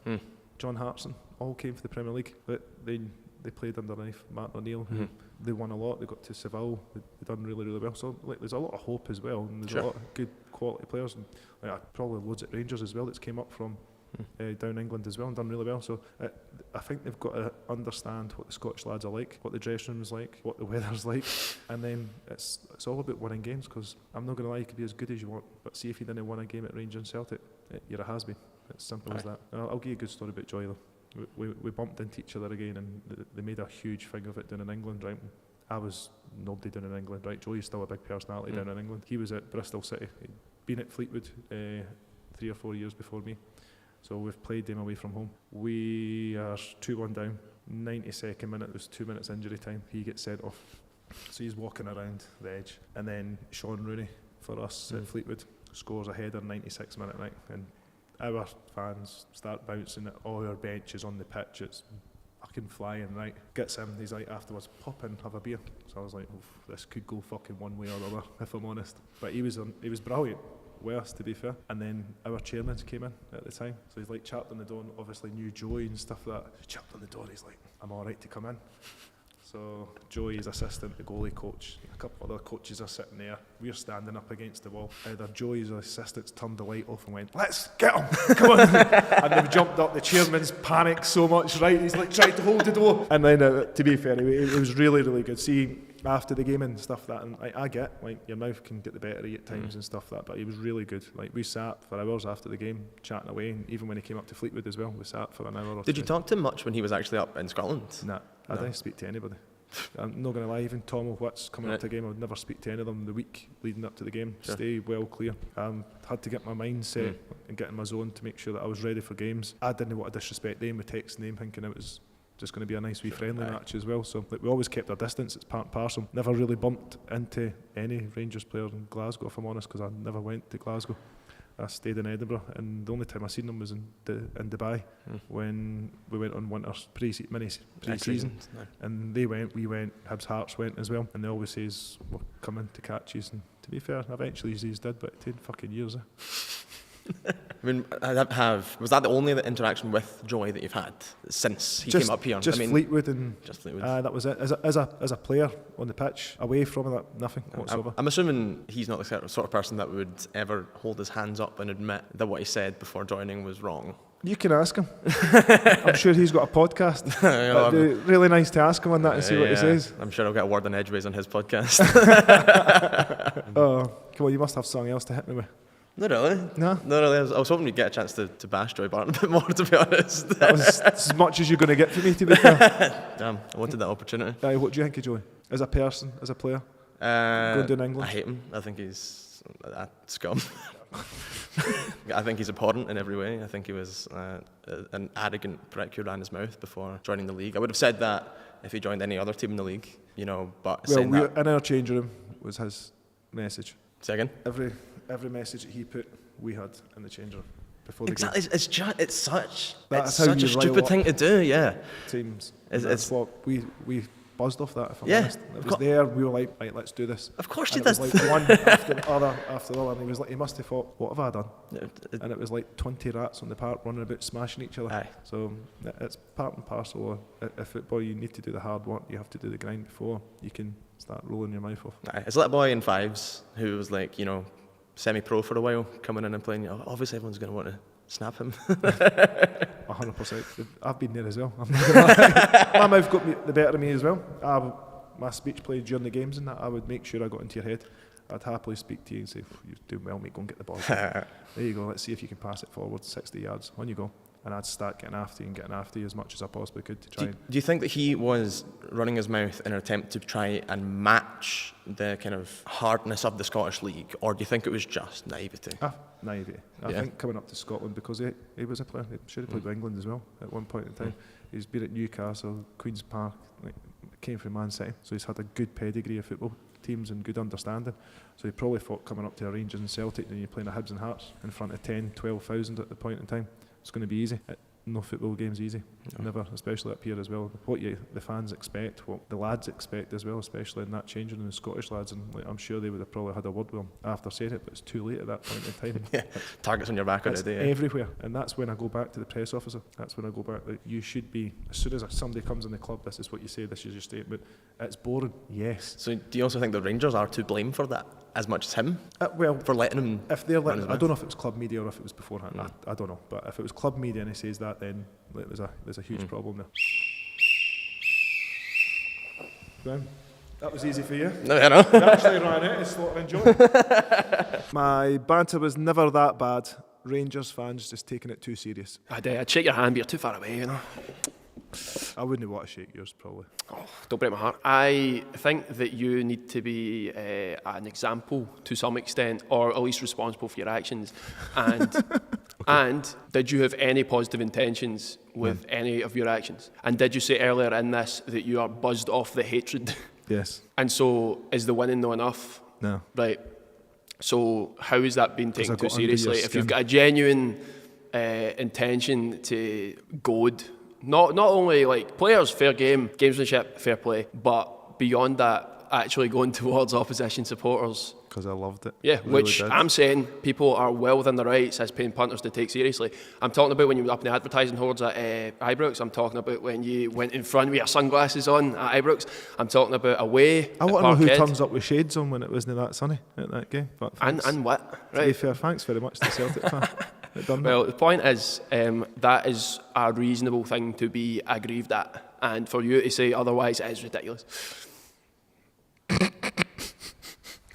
John Hartson, all came for the Premier League. But they played underneath Martin O'Neill. They won a lot. They got to Seville. They done really, really well. So like, there's a lot of hope as well, and there's a lot of good quality players, and like, probably loads at Rangers as well that's came up from down England as well and done really well. So I think they've got to understand what the Scottish lads are like, what the dressing room's like, what the weather's like, and then it's all about winning games. Because I'm not going to lie, you could be as good as you want, but see if you didn't win a game at Rangers and Celtic, you're a has-been. It's simple as that. I'll give you a good story about Joy though. We bumped into each other again, and they made a huge thing of it down in England, right? I was nobody down in England, right? Joey's still a big personality down in England. He was at Bristol City. He'd been at Fleetwood 3 or 4 years before me. So we've played them away from home. We are 2-1 down. 92nd minute, there was 2 minutes injury time. He gets sent off. So he's walking around the edge. And then Sean Rooney for us at Fleetwood scores a header 96th minute, right? And our fans start bouncing at all our benches on the pitch. It's fucking flying, right? Gets him, he's like, afterwards, pop in, have a beer. So I was like, this could go fucking one way or the other, if I'm honest. But he was brilliant. worse, to be fair. And then our chairman came in at the time, so he's like chapped on the door and obviously knew Joey and stuff like that. He chapped on the door, he's like, I'm alright to come in. So Joey's assistant, the goalie coach, a couple of other coaches are sitting there. We're standing up against the wall. Either Joey's assistants turned the light off and went, let's get him, come on. And they've jumped up. The chairman's panicked so much, right? He's like trying to hold the door. And then, to be fair, it was really, really good. See, after the game and stuff like that, and I get, like, your mouth can get the better of you at times and stuff like that, but he was really good. Like, we sat for hours after the game, chatting away, and even when he came up to Fleetwood as well, we sat for an hour or Did two. you talk to him much when he was actually up in Scotland? Nah, I didn't speak to anybody. I'm not going to lie, even Tom O'Witts coming up to a game, I would never speak to any of them the week leading up to the game. Sure. Stay well clear. Had to get my mind set and get in my zone to make sure that I was ready for games. I didn't want to disrespect them with texting them, thinking it was just going to be a nice wee friendly match as well. So like, we always kept our distance. It's part and parcel. Never really bumped into any Rangers player in Glasgow, if I'm honest, because I never went to Glasgow. I stayed in Edinburgh, and the only time I seen them was in Dubai when we went on winter's pre-season, and they went, we went, Hibs Hearts went as well, and they always says we're coming to catch you. And to be fair, eventually these did, but it took fucking years. I mean, was that the only interaction with Joey that you've had since he came up here? Just Fleetwood, and just Fleetwood. That was it. As a player on the pitch, away from that, nothing whatsoever. I'm assuming he's not the sort of person that would ever hold his hands up and admit that what he said before joining was wrong. You can ask him. I'm sure he's got a podcast. It'd be really nice to ask him on that and see what he says. I'm sure I'll get a word on edgeways on his podcast. Oh, come on, you must have something else to hit me with. Not really. No? Not really. I was hoping we'd get a chance to bash Joey Barton a bit more, to be honest. That was as much as you're going to get from me, to be fair. Damn, I wanted that opportunity. What do you think of Joey? As a person, as a player? Going down England? I hate him. I think he's a scum. I think he's abhorrent in every way. I think he was an arrogant prick who ran his mouth before joining the league. I would have said that if he joined any other team in the league, you know, but Well, saying that... in our changing room was his message. Say again? Every message that he put, we had in the change room before the Exactly. It's such That's it's how such a you rile stupid up thing to do, yeah. game. Teams. It's- That's what we buzzed off that, if I'm Yeah, honest. It was there, we were like, right, let's do this. Of course And you it was did. like one after the other, and he was like, he must have thought, what have I done? It- And it was like 20 rats on the park running about smashing each other. Aye. So it's part and parcel of football. You need to do the hard work, you have to do the grind before you can start rolling your mouth off. Aye, it's a little boy in fives who was like, you know, semi-pro for a while, coming in and playing. Obviously, everyone's going to want to snap him. 100%. I've been there as well. I'm not gonna lie. My mouth got the better of me as well. My speech played during the games and that, I would make sure I got into your head. I'd happily speak to you and say, you're doing well, mate, go and get the ball. There you go, let's see if you can pass it forward 60 yards. On you go. And I'd start getting after you as much as I possibly could to try Do you think that he was running his mouth in an attempt to try and match the kind of hardness of the Scottish League, or do you think it was just naivety? naivety. I think coming up to Scotland, because he was a player, he should have played with England as well at one point in time. He's been at Newcastle, Queen's Park, came from Man City, so he's had a good pedigree of football teams and good understanding. So he probably thought coming up to a Rangers and Celtic and you're playing a Hibs and Hearts in front of 10, 12,000 at the point in time, it's going to be easy. No football game's easy, never, especially up here as well. What the fans expect, what the lads expect as well, especially in that changing room, the Scottish lads, and I'm sure they would have probably had a word with him after saying it, but it's too late at that point in time. Targets on your back It's already. everywhere, and that's when I go back to the press officer. That's when I go back. Like, you should be, as soon as somebody comes in the club, this is what you say, this is your statement. It's boring, yes. So do you also think the Rangers are to blame for that as much as him? Well, For letting him... if they're run his I mouth? don't know if it was club media or if it was beforehand. I don't know, but if it was club media and he says that, then like, there's a huge problem there. Graham, that was easy for you. No, I know. You actually ran out of slot John. My banter was never that bad. Rangers fans just taking it too serious. I'd shake your hand, but you're too far away, you know. I wouldn't want to shake yours, probably. Oh, don't break my heart. I think that you need to be an example to some extent, or at least responsible for your actions. And and did you have any positive intentions with any of your actions? And did you say earlier in this that you are buzzed off the hatred? Yes. And so is the winning not enough? No. Right. So how is that being taken I too got under your seriously? If you've skin. got a genuine intention to goad, not only like players, fair game, gamesmanship, fair play, but beyond that, actually going towards opposition supporters because I loved it. Yeah, Really which did. I'm saying people are well within their rights as paying punters to take seriously. I'm talking about when you were up in the advertising hordes at Ibrox. I'm talking about when you went in front with your sunglasses on at Ibrox. I'm talking about away I at want to know who Parkhead. turns up with shades on when it wasn't that sunny at that game. But thanks. And what? To be Right. fair, thanks very much to Celtic fan. that done that. Well, the point is that is a reasonable thing to be aggrieved at. And for you to say otherwise is ridiculous.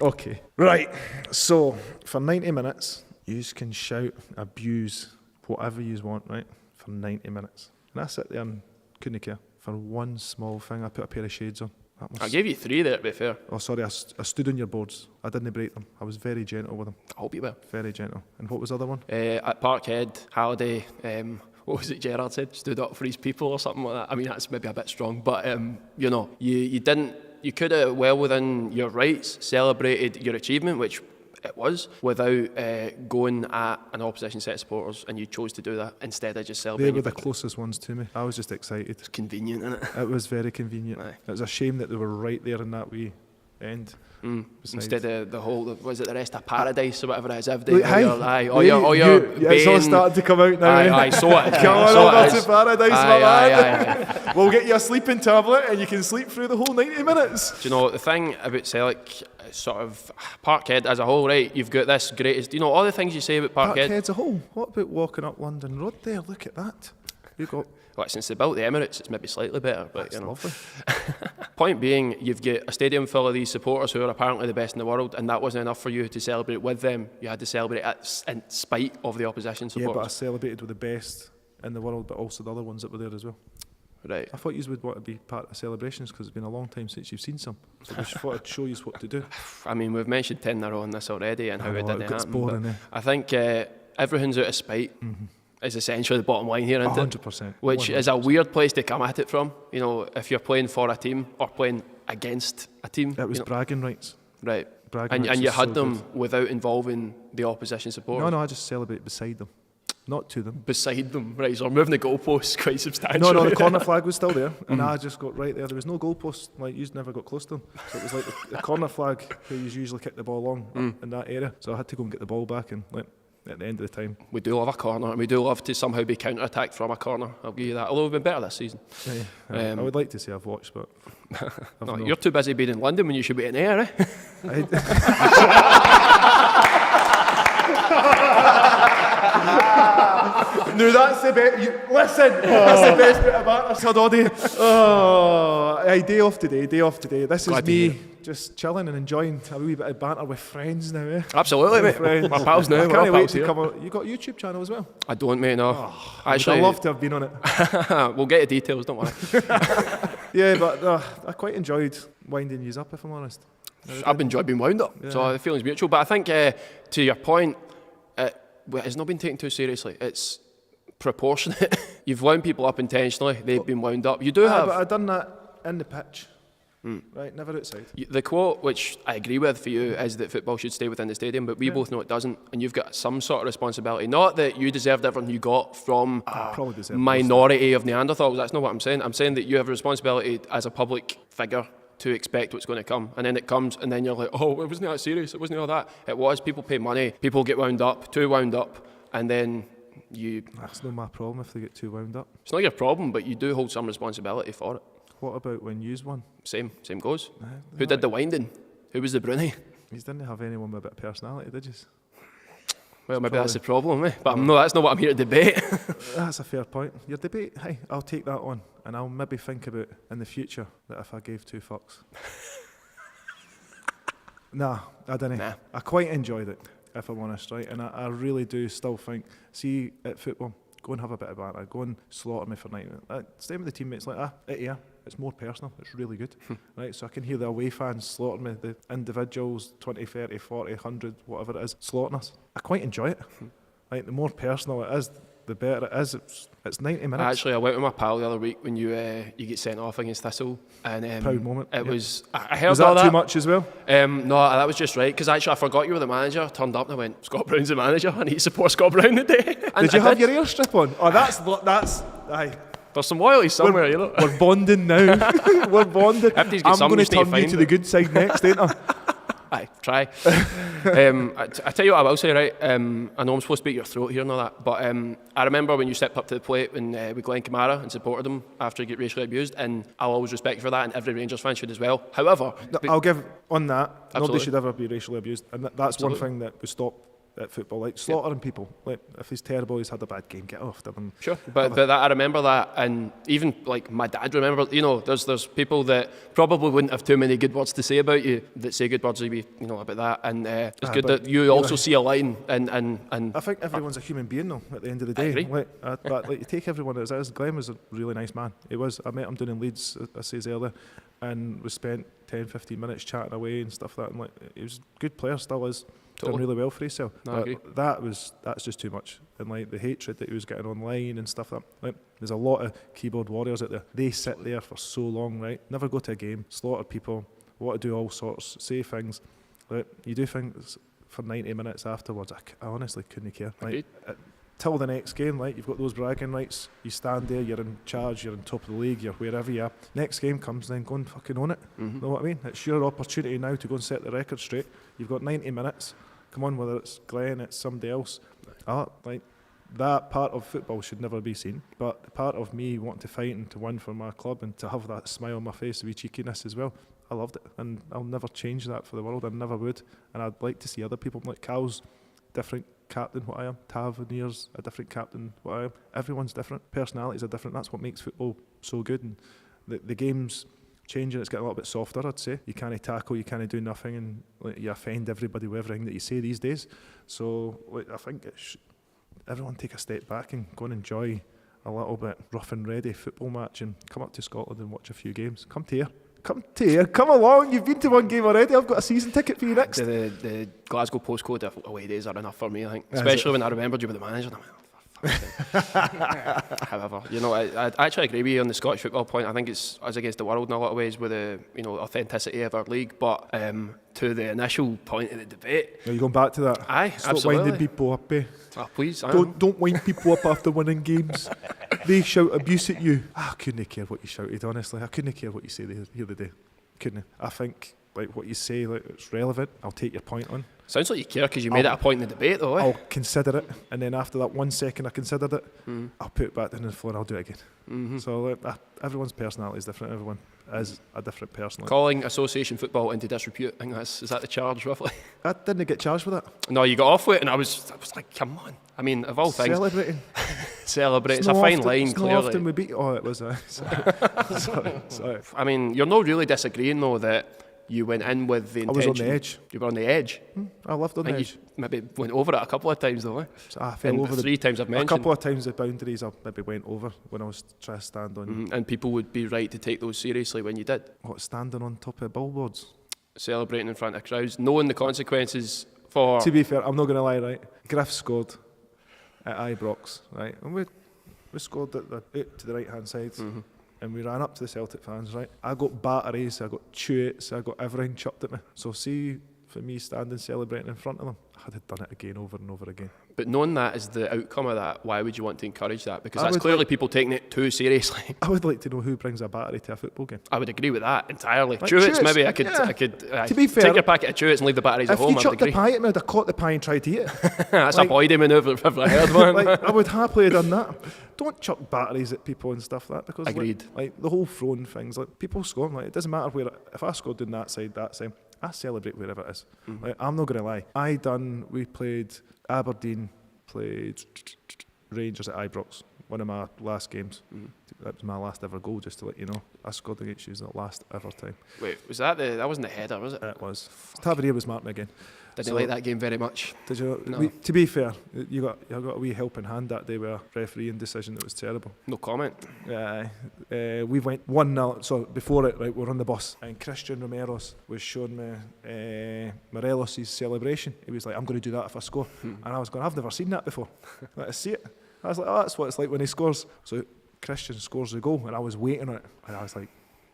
Okay. Right. So for 90 minutes, you can shout, abuse, whatever you want, right? For 90 minutes. And I sat there and couldn't care. For one small thing, I put a pair of shades on. That was, I gave you 3 there, to be fair. oh, sorry, I stood on your boards. I didn't break them. I was very gentle with them. I hope you will. Very gentle. And what was the other one? At Parkhead, Halliday, what was it Gerrard said? Stood up for his people or something like that. I mean, that's maybe a bit strong, but you know, you didn't. You could have, well within your rights, celebrated your achievement, which it was, without going at an opposition set of supporters, and you chose to do that instead of just They celebrating. were the closest ones to me. I was just excited. It's convenient, isn't it? It was very convenient. Aye. It was a shame that they were right there in that wee end. Besides- Instead of the whole, was it the rest of paradise or whatever it is? Every Look, day, hi. all your Yeah, it's all Bane- starting to come out now. eh? Aye, so it is. Come on so over it to is. paradise, Aye, my aye, man. aye, aye. We'll get you a sleeping tablet and you can sleep through the whole 90 minutes. Do you know, the thing about Celtic, sort of Parkhead as a whole, right? You've got this greatest, you know, all the things you say about Parkhead. Parkhead's a whole. What about walking up London Road there? Look at that. You've got. Well, since they built the Emirates, it's maybe slightly better, but That's you know. lovely. Point being, you've got a stadium full of these supporters who are apparently the best in the world, and that wasn't enough for you to celebrate with them. You had to celebrate in spite of the opposition Yeah, but I supporters. celebrated with the best in the world, but also the other ones that were there as well. Right. I thought you would want to be part of celebrations because it's been a long time since you've seen some. So I just thought I'd show you what to do. I mean, we've mentioned 10-0 on this already and how it didn't it gets happen. boring, but eh? I think everything's out of spite is essentially the bottom line here, isn't it? 100%. Which is a weird place to come at it from. You know, if you're playing for a team or playing against a team. It was you know, bragging rights. right. Bragging And rights you is had so them good. without involving the opposition supporters. No, I just celebrate beside them, not to them. Beside them, right? So we're moving the goalposts quite substantially. No, the corner flag was still there, and I just got right there. There was no goalpost, like you never got close to them. So it was like the corner flag where you usually kick the ball along in that area. So I had to go and get the ball back, and like, at the end of the time, We do love a corner, and we do love to somehow be counter-attacked from a corner. I'll give you that. Although we've been better this season. I would like to say I've watched, but I've No, not. you're too busy being in London when you should be in there, eh? No, that's the best. Listen, that's the best bit of banter, Sir Doddy. Oh, aye, day off today. This Glad is to hear me just chilling and enjoying a wee bit of banter with friends now, eh? Absolutely, mate. Friends. We're pals now. I We're can't all wait pals to here. come on. You got a YouTube channel as well? I don't, mate, no. I'd love to have been on it. We'll get the details, don't worry. Yeah, but I quite enjoyed winding you up, if I'm honest. I've enjoyed being wound up, so the feeling's mutual. But I think, to your point, it's not been taken too seriously. It's proportionate. You've wound people up intentionally. They've been wound up. You do But have I've done that in the pitch, right? Never outside. the quote, which I agree with for you, is that football should stay within the stadium. But we both know it doesn't, and you've got some sort of responsibility. Not that you deserved everything you got from probably deserved a most minority of Neanderthals. That's not what I'm saying. I'm saying that you have a responsibility as a public figure to expect what's going to come, and then it comes, and then you're like, oh, it wasn't that serious, it wasn't all that. It was. People pay money, people get wound up, too wound up, and then That's not my problem if they get too wound up. it's not your problem, but you do hold some responsibility for it. What about when yous won? Same goes. Who did the winding? Who was the Bruni? You didn't have anyone with a bit of personality, did you? Well, maybe that's the problem, eh? But that's not what I'm here to debate. That's a fair point. Your debate, hey, I'll take that on, and I'll maybe think about in the future that if I gave 2 fucks. Nah, I didn't. Nah. I quite enjoyed it, if I'm honest, right? And I really do still think, see, at football, go and have a bit of banter, go and slaughter me for 90 minutes. Stay with the teammates like that, yeah. It's more personal, it's really good, right? So I can hear the away fans slaughtering me, the individuals, 20, 30, 40, 100, whatever it is, slaughtering us. I quite enjoy it. Like, the more personal it is, the better it is. It's 90 minutes. Actually, I went with my pal the other week when you get sent off against Thistle, and Proud moment, It yeah. was. I heard Was all that that. too much as well? No, that was just right, because actually I forgot you were the manager. Turned up and I went, Scott Brown's the manager. I need to support Scott Brown today. And Did you I have your airstrip on? Oh, that's aye. There's some loyalty somewhere, you know. We're bonding now. We're bonding. If these get I'm some, going to just need to turn you find to the it. good side next, ain't I? Aye, try. I tell you what I will say, right? I know I'm supposed to beat your throat here and all that, but I remember when you stepped up to the plate with Glenn Kamara and supported him after he get racially abused, and I'll always respect you for that, and every Rangers fan should as well. However, I'll give on that. Nobody Absolutely. should ever be racially abused, and that's Absolutely. one thing that we stop at football, like slaughtering people. Like if he's terrible, he's had a bad game, get off them. sure, but that, I remember that, and even like my dad remembered. You know, there's people that probably wouldn't have too many good words to say about you that say good words maybe, you know, about that, and it's good but that you also see a line and I think everyone's a human being though. At the end of the day, agree. But like you take everyone as it is. Glenn was a really nice man. He was. I met him down in Leeds, I says earlier, and we spent 10-15 minutes chatting away and stuff like that. And like he was a good player, still is. Done Totally. really well for himself. No, I But agree. that's just too much. And like the hatred that he was getting online and stuff like there's a lot of keyboard warriors out there. They sit there for so long, right? Never go to a game, slaughter people, want to do all sorts, say things. Like, you do things for 90 minutes afterwards. I honestly couldn't care. Agreed. Like, till the next game, like you've got those bragging rights. You stand there, you're in charge, you're on top of the league, you're wherever you are. Next game comes, then go and fucking own it. Know what I mean? It's your opportunity now to go and set the record straight. You've got 90 minutes. Come on, whether it's Glenn, it's somebody else. Like that part of football should never be seen. But the part of me wanting to fight and to win for my club and to have that smile on my face, with cheekiness as well, I loved it, and I'll never change that for the world. I never would. And I'd like to see other people like Cal's different captain what I am, Tavernier's a different captain what I am. Everyone's different. Personalities are different. That's what makes football so good. And the game's changing. It's getting a little bit softer, I'd say. You can't tackle, you can't do nothing, and like, you offend everybody with everything that you say these days. So like, I think everyone take a step back and go and enjoy a little bit rough and ready football match, and come up to Scotland and watch a few games. Come to here. Come along. You've been to one game already. I've got a season ticket for you next. the Glasgow postcode away days are enough for me, I think. Is Especially when I remembered you were the manager. And I'm like, oh, for fuck's sake. However, you know, I actually agree with you on the Scottish football point. I think it's us against the world in a lot of ways with the, you know, authenticity of our league. But to the initial point of the debate, Are you going back to that? aye, Stop absolutely. winding people up, eh? Oh, please, I am. Don't wind people up after winning games. They shout abuse at you. I couldn't care what you shouted, honestly. I couldn't care what you say the other day. Couldn't. I think like what you say, like it's relevant. I'll take your point on. Sounds like you care because you made it a point in the debate, though. Eh? I'll consider it, and then after that 1 second I considered it, I'll put it back down on the floor and I'll do it again. So like, everyone's personality is different. Everyone is a different person. Like, Calling association football into disrepute. I think is that the charge, roughly? I didn't get charged with that. No, you got off with it, and I was like, come on. I mean, of all things, Celebrating. celebrate. It's a not fine often- line, it's not clearly. often we beat. Oh, it was. Sorry. I mean, you're not really disagreeing, though, that you went in with the I was intention. on the edge. You were on the edge. I lived on I the think edge. you maybe went over it a couple of times, though. Eh? So I fell And over the 3 times I've a mentioned. couple of times the boundaries I maybe went over when I was trying to stand on And people would be right to take those seriously when you did. standing on top of billboards. Celebrating in front of crowds, knowing the consequences for... To be fair, I'm not going to lie, right? Griff scored at Ibrox, right? And we scored at the out to the right hand side, and we ran up to the Celtic fans, right? I got batteries, I got chewits, I got everything chucked at me. So see, for me standing celebrating in front of them, I'd have done it again over and over again. But knowing that is the outcome of that, why would you want to encourage that? Because I that's would clearly people taking it too seriously. I would like to know who brings a battery to a football game. I would agree with that entirely. Like Chewits, Chewits, maybe I yeah. could To be fair, take your packet of Chewits and leave the batteries at If home. you I would chucked the agree. pie at me, I'd have caught the pie and tried to eat it. That's like- a Boydie manoeuvre if ever I heard one. Like, I would happily have done that. Don't chuck batteries at people and stuff like that, because Agreed. like the whole throwing things, like people score, like it doesn't matter where. If I scored in that side, I celebrate wherever it is. Like, I'm not gonna lie. We played Aberdeen, played Rangers at Ibrox. One of my last games. That was my last ever goal, just to let you know. I scored against you the last ever time. Wait, was that that wasn't the header, was it? It was. Tavernier was marking again. Didn't So- like that game very much. Did you? No. To be fair, you got a wee helping hand that day with a refereeing decision that was terrible. No comment. We went 1-0. So before it, right, we're on the bus, and Christian Romero's was showing me Morelos' celebration. He was like, "I'm going to do that if I score," and I was going, "I've never seen that before. Let's see it." I was like, "Oh, that's what it's like when he scores." So Christian scores the goal, and I was waiting on it, and I was like,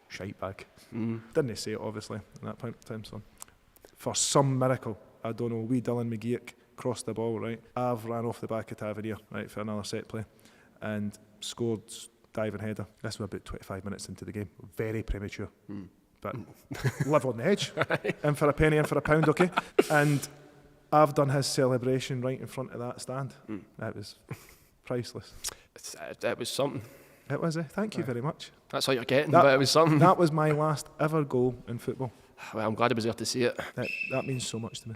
"Shite bag." Didn't say it obviously at that point in time. So for some miracle, I don't know, wee Dylan McGeoch crossed the ball, right? I've ran off the back of Tavernier, right, for another set play, and scored diving header. This was about 25 minutes into the game. Very premature. but live on the edge. In for a penny, in for a pound, okay? And I've done his celebration right in front of that stand. That was priceless. It was something. It was, Thank you very much. That's all you're getting, but it was something. That was my last ever goal in football. Well, I'm glad I was there to see it. That means so much to me.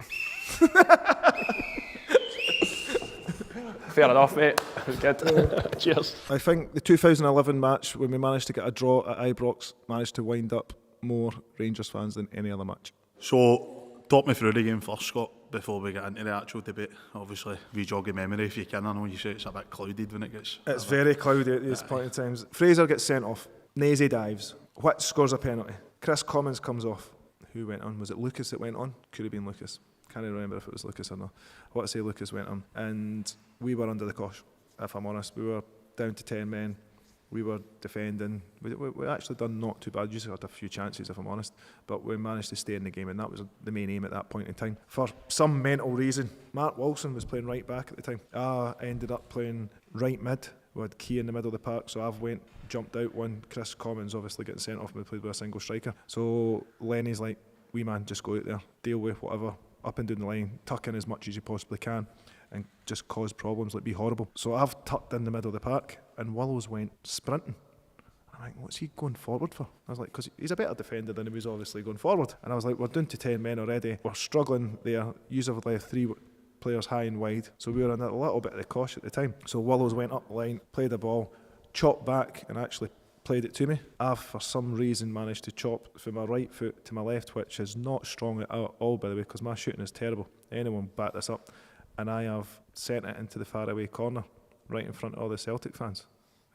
Fair enough, mate. It was good. Cheers. I think the 2011 match, when we managed to get a draw at Ibrox, managed to wind up more Rangers fans than any other match. So, talk me through the game first, Scott, before we get into the actual debate. Obviously, re-jog your memory if you can. I know you say it's a bit clouded when it gets... It's very cloudy at this point in times. Fraser gets sent off. Nazy dives. Whit scores a penalty. Chris Commons comes off. Who went on? Was it Lucas that went on? Could have been Lucas. Can't even remember if it was Lucas or not. What I say, Lucas went on. And we were under the cosh, if I'm honest. We were down to 10 men. We were defending. We actually done not too bad. We just had a few chances, if I'm honest. But we managed to stay in the game, and that was the main aim at that point in time. For some mental reason, Mark Wilson was playing right back at the time. I ended up playing right mid. We had Key in the middle of the park, so I've jumped out one. Chris Commons obviously getting sent off and we played with a single striker. So Lenny's like, wee man, just go out there, deal with whatever, up and down the line, tuck in as much as you possibly can and just cause problems, like be horrible. So I've tucked in the middle of the park and Willows went sprinting. I'm like, what's he going forward for? I was like, because he's a better defender than he was obviously going forward. And I was like, we're down to 10 men already. We're struggling there. Yous have left 3 players high and wide. So we were in a little bit of the cosh at the time. So Willows went up the line, played the ball, chopped back and actually played it to me. I've for some reason managed to chop from my right foot to my left, which is not strong at all, by the way, because my shooting is terrible. Anyone back this up. And I have sent it into the faraway corner right in front of all the Celtic fans.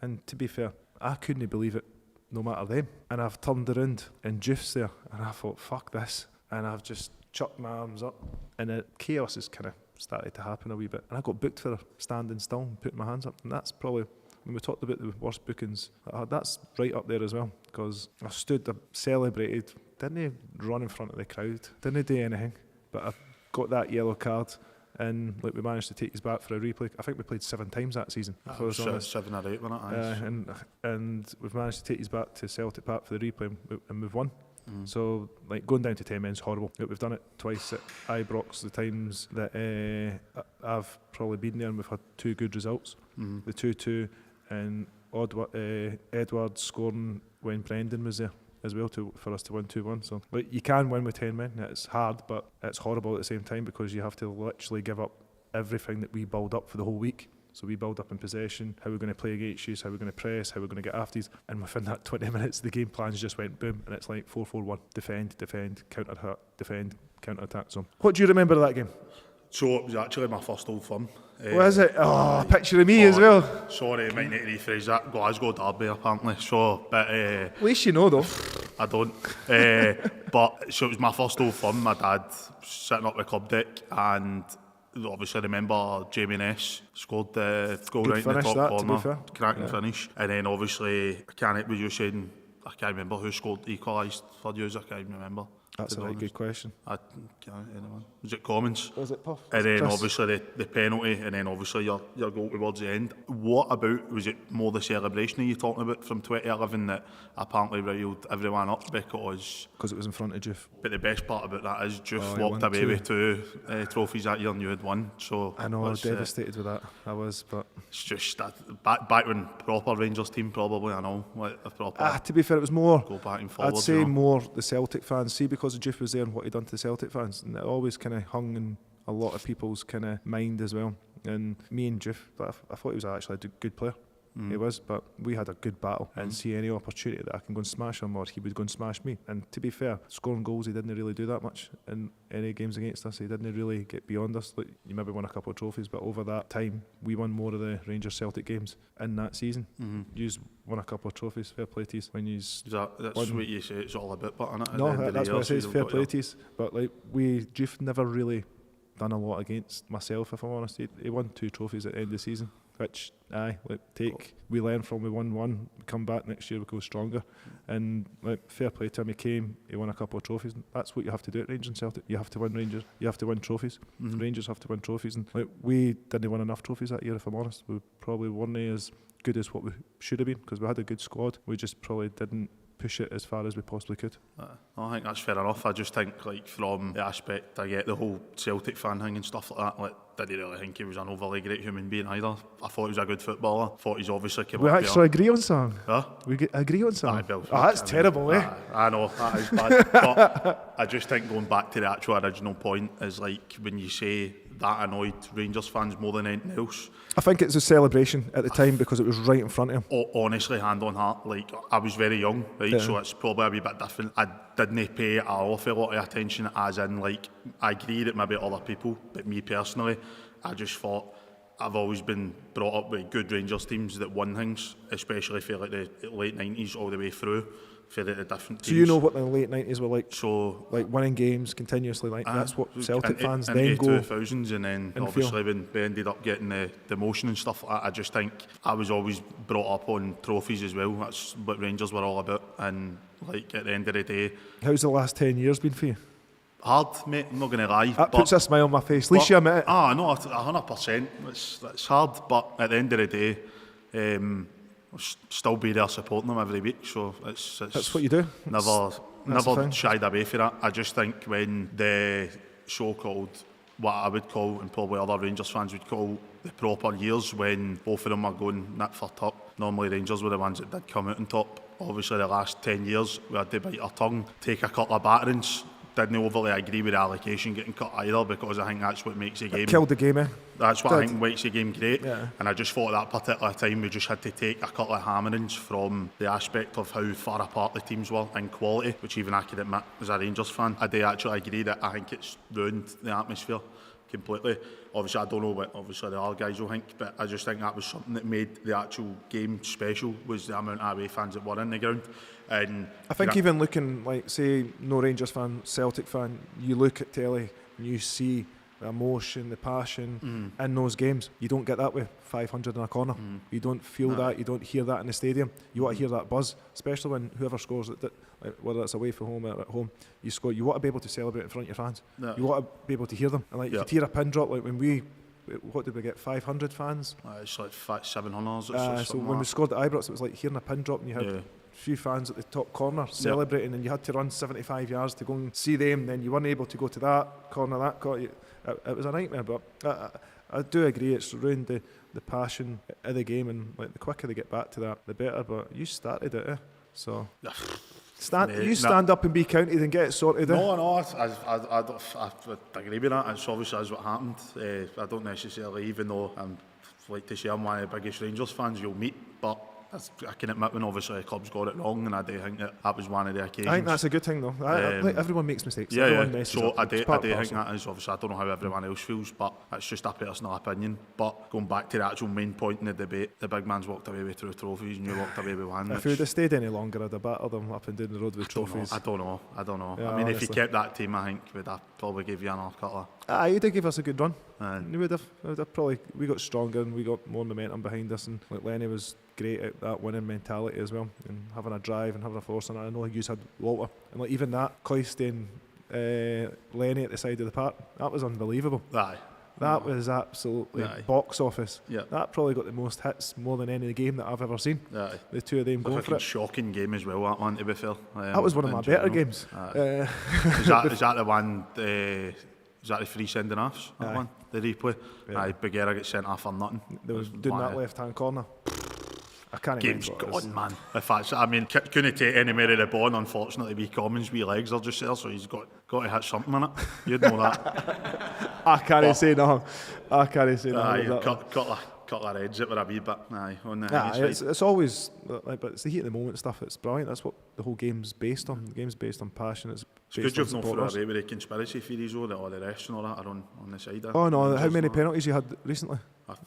And to be fair, I couldn't believe it, no matter them. And I've turned around and Juff's there, and I thought, fuck this. And I've just chucked my arms up, and the chaos has kind of started to happen a wee bit. And I got booked for standing still and putting my hands up. And that's probably, when we talked about the worst bookings, that's right up there as well. Because I stood, I celebrated, didn't run in front of the crowd, didn't do anything. But I got that yellow card. And like we managed to take us back for a replay. I think we played 7 times that season. If I was honest. 7 or 8, wasn't it? And we've managed to take us back to Celtic Park for the replay, and we've won. So like going down to 10 men is horrible. We've done it twice at Ibrox. The times that I've probably been there, and we've had 2 good results. The 2-2 and Edward scoring when Brendan was there as well for us to win 2-1. So like, you can win with 10 men. It's hard, but it's horrible at the same time because you have to literally give up everything that we build up for the whole week. So we build up in possession, how we're going to play against you, how we're going to press, how we're going to get after you. And within that 20 minutes, the game plans just went boom, and it's like 4-4-1. Defend, counter-attack, defend, counter-attack. So what do you remember of that game? So it was actually my first Old Firm. Was it? Oh, picture of me as well. Sorry, I might need to rephrase that. Glasgow Derby, apparently. So, but at least you know, though. I don't. But so it was my first Old Firm. My dad sitting up the club deck, and obviously remember Jamie Ness scored the goal right in the top corner, cracking finish, and then obviously I can't. Was you saying? I can't remember who scored, equalised for you. I can't remember. That's a very good question. I can't anyone. Was it Commons? Was it Puff? And then obviously the penalty, and then obviously your goal towards the end. What about, was it more the celebration that you're talking about from 2011 that apparently riled everyone up because it was in front of Juff? But the best part about that is Juff walked away with 2 trophies that year and you had 1. So I know, I was devastated with that. I was, but it's just that back when proper Rangers team probably, I know, like a proper. To be fair, it was more. Go back and forward. I'd say more the Celtic fans. See, because Juff was there and what he'd done to the Celtic fans, and it always kind of hung in a lot of people's kind of mind as well. And me and Juff, I thought he was actually a good player. He was, but we had a good battle, and see any opportunity that I can go and smash him, or he would go and smash me. And to be fair, scoring goals, he didn't really do that much in any games against us. He didn't really get beyond us. Like, you maybe won a couple of trophies, but over that time, we won more of the Rangers Celtic games in that season. You won a couple of trophies. Fair play to you. When you that's what you say. It's all about, but no, that's what I say. It's fair play to you. But like Juff never really done a lot against myself, if I'm honest. He won 2 trophies at the end of the season, which we learn from. We won 1, we come back next year, we go stronger, and like, fair play to him. He came, he won a couple of trophies. That's what you have to do at Rangers and Celtic. You have to win you have to win trophies. Rangers have to win trophies, and like, we didn't win enough trophies that year, if I'm honest. We probably weren't as good as what we should have been, because we had a good squad. We just probably didn't push it as far as we possibly could. I think that's fair enough. I just think, like, from the aspect, I get the whole Celtic fan thing and stuff like that. Like, didn't really think he was an overly great human being either. I thought he was a good footballer. Thought he's obviously came We up actually agree on something. Huh? We agree on something. Aye, Bill, That's terrible, eh? I know, that is bad. But I just think going back to the actual original point is, like, when you say that annoyed Rangers fans more than anything else. I think it's a celebration at the time because it was right in front of him. Honestly, hand on heart, like, I was very young, right? Yeah. So it's probably a wee bit different. I didn't pay an awful lot of attention, as in, like, I agree that maybe other people, but me personally, I just thought I've always been brought up with good Rangers teams that won things, especially for like the late 90s all the way through for the different teams. So you know what the late 90s were like? So, like winning games continuously, like that's what Celtic fans into then go. 2000s, and then and obviously when we ended up getting the motion and stuff like that, I just think I was always brought up on trophies as well. That's what Rangers were all about, and like at the end of the day, How's the last 10 years been for you? hard, mate, I'm not going to lie. That puts a smile on my face. At least you admit it. No, 100%. It's hard, but at the end of the day, I'll still be there supporting them every week. So it's That's what you do. That's the Never thing. shied away from that. I just think when the so-called, what I would call, and probably other Rangers fans would call, the proper years when both of them are going nip for top, normally Rangers were the ones that did come out on top. Obviously the last 10 years we had to bite our tongue, take a couple of batterings. Didn't overly agree with the allocation getting cut either, because I think that's what makes the game. It killed the game, eh? That's what I think makes the game great. Yeah. And I just thought at that particular time we just had to take a couple of hammerings from the aspect of how far apart the teams were in quality, which even I can admit as a Rangers fan. I do actually agree that I think it's ruined the atmosphere completely. Obviously I don't know what obviously the other guys will think, but I just think that was something that made the actual game special, was the amount of away fans that were in the ground. And I think even looking, like, say, no Rangers fan, Celtic fan, you look at telly and you see the emotion, the passion in those games. You don't get that with 500 in a corner. You don't feel that, you don't hear that in the stadium. You want to hear that buzz, especially when whoever scores it, like, whether it's away from home or at home, you score. You want to be able to celebrate in front of your fans. Yeah. You want to be able to hear them. And like, you could hear a pin drop, like when what did we get, 500 fans? it's like 700. So when we scored at Ibrox, it was like hearing a pin drop, and you had a few fans at the top corner celebrating, and you had to run 75 yards to go and see them. Then you weren't able to go to that corner, It was a nightmare. But I do agree, it's ruined the passion of the game, and like the quicker they get back to that, the better. But you started it, so stand up and be counted and get it sorted. No, I agree with that. It's obviously that's what happened. I don't necessarily, even though I'm like to say I'm one of the biggest Rangers fans you'll meet, but I can admit when obviously the club's got it wrong, and I do think that was one of the occasions. I think that's a good thing though. Like, everyone makes mistakes. Yeah, Everyone messes so up. I do think that is, obviously I don't know how everyone else feels, but it's just a personal opinion. But going back to the actual main point in the debate, the big man's walked away with 2 trophies and you walked away with 1. If he would have stayed any longer, I'd have battered them up and down the road with trophies. I don't know. Yeah, I mean, honestly. if he kept that team, I think we'd have probably give you another couple He'd have given us a good run. of. We would have probably, we got stronger and we got more momentum behind us, and like Lenny was great at that winning mentality as well, and having a drive and having a force. And I know you had Walter, and like even that Cloystein, Lenny at the side of the park, that was unbelievable. Aye. That was absolutely box office. Yeah. That probably got the most hits, more than any game that I've ever seen. Aye. The two of them going for it. Shocking game as well, that one, to be fair. That was one of my better games. Is that the one? Is that the 3 sending offs? That one, the replay. Yeah. Aye, Bagheera gets sent off for nothing. They was doing that left-hand corner. I can't Game's remember what it gone, man. If that's, I mean, couldn't take any more of the ball. Unfortunately, wee Commons' wee legs are just there, so he's got to hit something in it. You'd know that. I can't say no. I can't say no. Aye, couple of heads it with a wee bit. Aye, on the high side. It's always like, but it's the heat of the moment stuff. It's brilliant. That's what the whole game's based on. The game's based on passion. It's good based on you've not thrown supporters. away with the conspiracy theories though, that all the rest and all that are on the side. Oh no! How many penalties? penalties you had recently?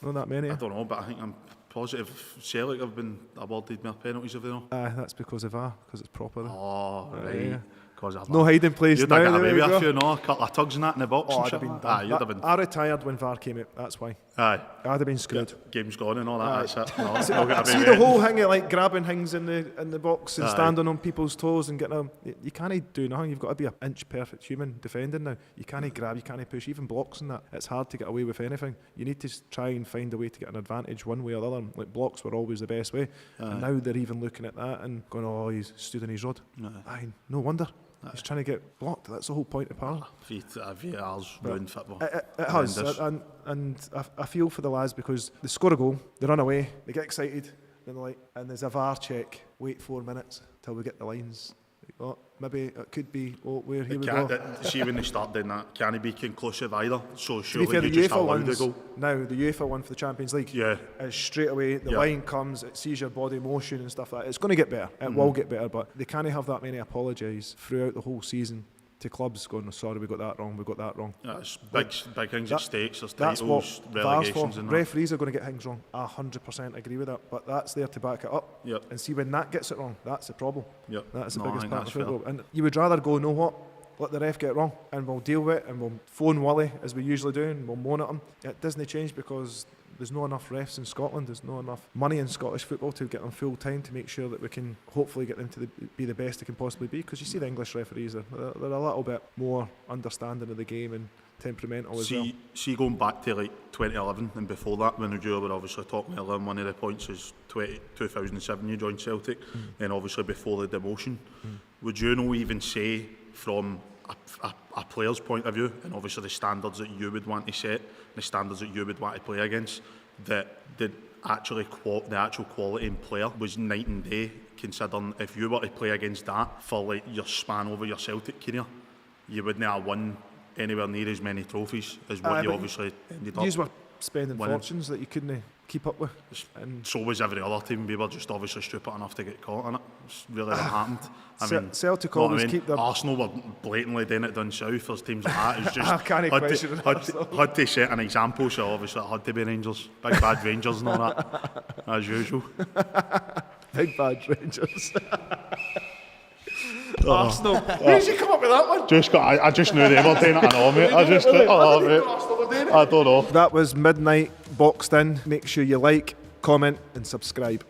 Not that many. I don't know, but I think I'm positive Celtic have been awarded more penalties, have they not? That's because of VAR, because it's proper. Oh, right. Yeah. Because I've No hiding place you'd now. have got There away we with go. a few, no, a couple of tugs and that in the box Oh, and I'd shit. have been Aye, you'd have been. I retired when VAR came out. That's why. Aye, I'd have been screwed. game's gone and all that. That's it. No, it's not gonna be See the right. whole thing of like grabbing things in the box and Aye. standing on people's toes and getting them. You can't do nothing. You've got to be an inch perfect human defending now. You can't grab, you can't push, even blocks and that. It's hard to get away with anything. You need to try and find a way to get an advantage one way or the other. Like blocks were always the best way, and now they're even looking at that and going, "Oh, he's stood in his road." Aye, no wonder. He's trying to get blocked. That's the whole point of Parlour. VAR's ruined football. It has, Horrendous. and I feel for the lads because they score a goal, they run away, they get excited, then they're like, and there's a VAR check. Wait 4 minutes till we get the lines. Oh, maybe it could be. Oh, where here we go. See, when they start doing that, can it be conclusive either? So To be surely fair, you the just UEFA allowed the ones goal. now, the UEFA one for the Champions League, Yeah. is straight away the Yeah. line comes, it sees your body motion and stuff like that. It's going to get better. It will get better, but they can't have that many apologise throughout the whole season to clubs going, "Oh, sorry, we got that wrong, we got that wrong." Yeah, it's big things at stake. There's That's what titles, VAR's for. relegations and that. Referees are going to get things wrong. I 100% agree with that, but that's there to back it up. Yep. And see, when that gets it wrong, that's the problem. Yep. That's the No, I biggest think part of that's fair. football. And you would rather go, know what? Let the ref get it wrong, and we'll deal with it, and we'll phone Wally as we usually do, and we'll moan at him. It doesn't change because there's not enough refs in Scotland. There's not enough money in Scottish football to get them full time to make sure that we can hopefully get them to be the best they can possibly be. Because you see the English referees, they're a little bit more understanding of the game and temperamental as well. See, going back to like 2011 and before that, when you were obviously talking earlier, and one of the points is 2007 you joined Celtic, and obviously before the demotion. Would you not even say from a player's point of view, and obviously the standards that you would want to set, the standards that you would want to play against, that the actual quality in player was night and day, considering if you were to play against that for like your span over your Celtic career, you would not have won anywhere near as many trophies as what you but obviously ended up. You were spending winning. fortunes that you couldn't keep up with. And So was every other team. We were just obviously stupid enough to get caught in it. It's really what happened. Celtic know what always keep their- Arsenal were blatantly doing it down south. There's teams like that. It's just I can't question had to set an example, so obviously it had to be Rangers. Big bad Rangers and all that, as usual. Big bad Rangers. Arsenal. Where did you come up with that one? I just knew they were doing it. I know, mate. I don't know. That was Midnight Boxed In. Make sure you like, comment and subscribe.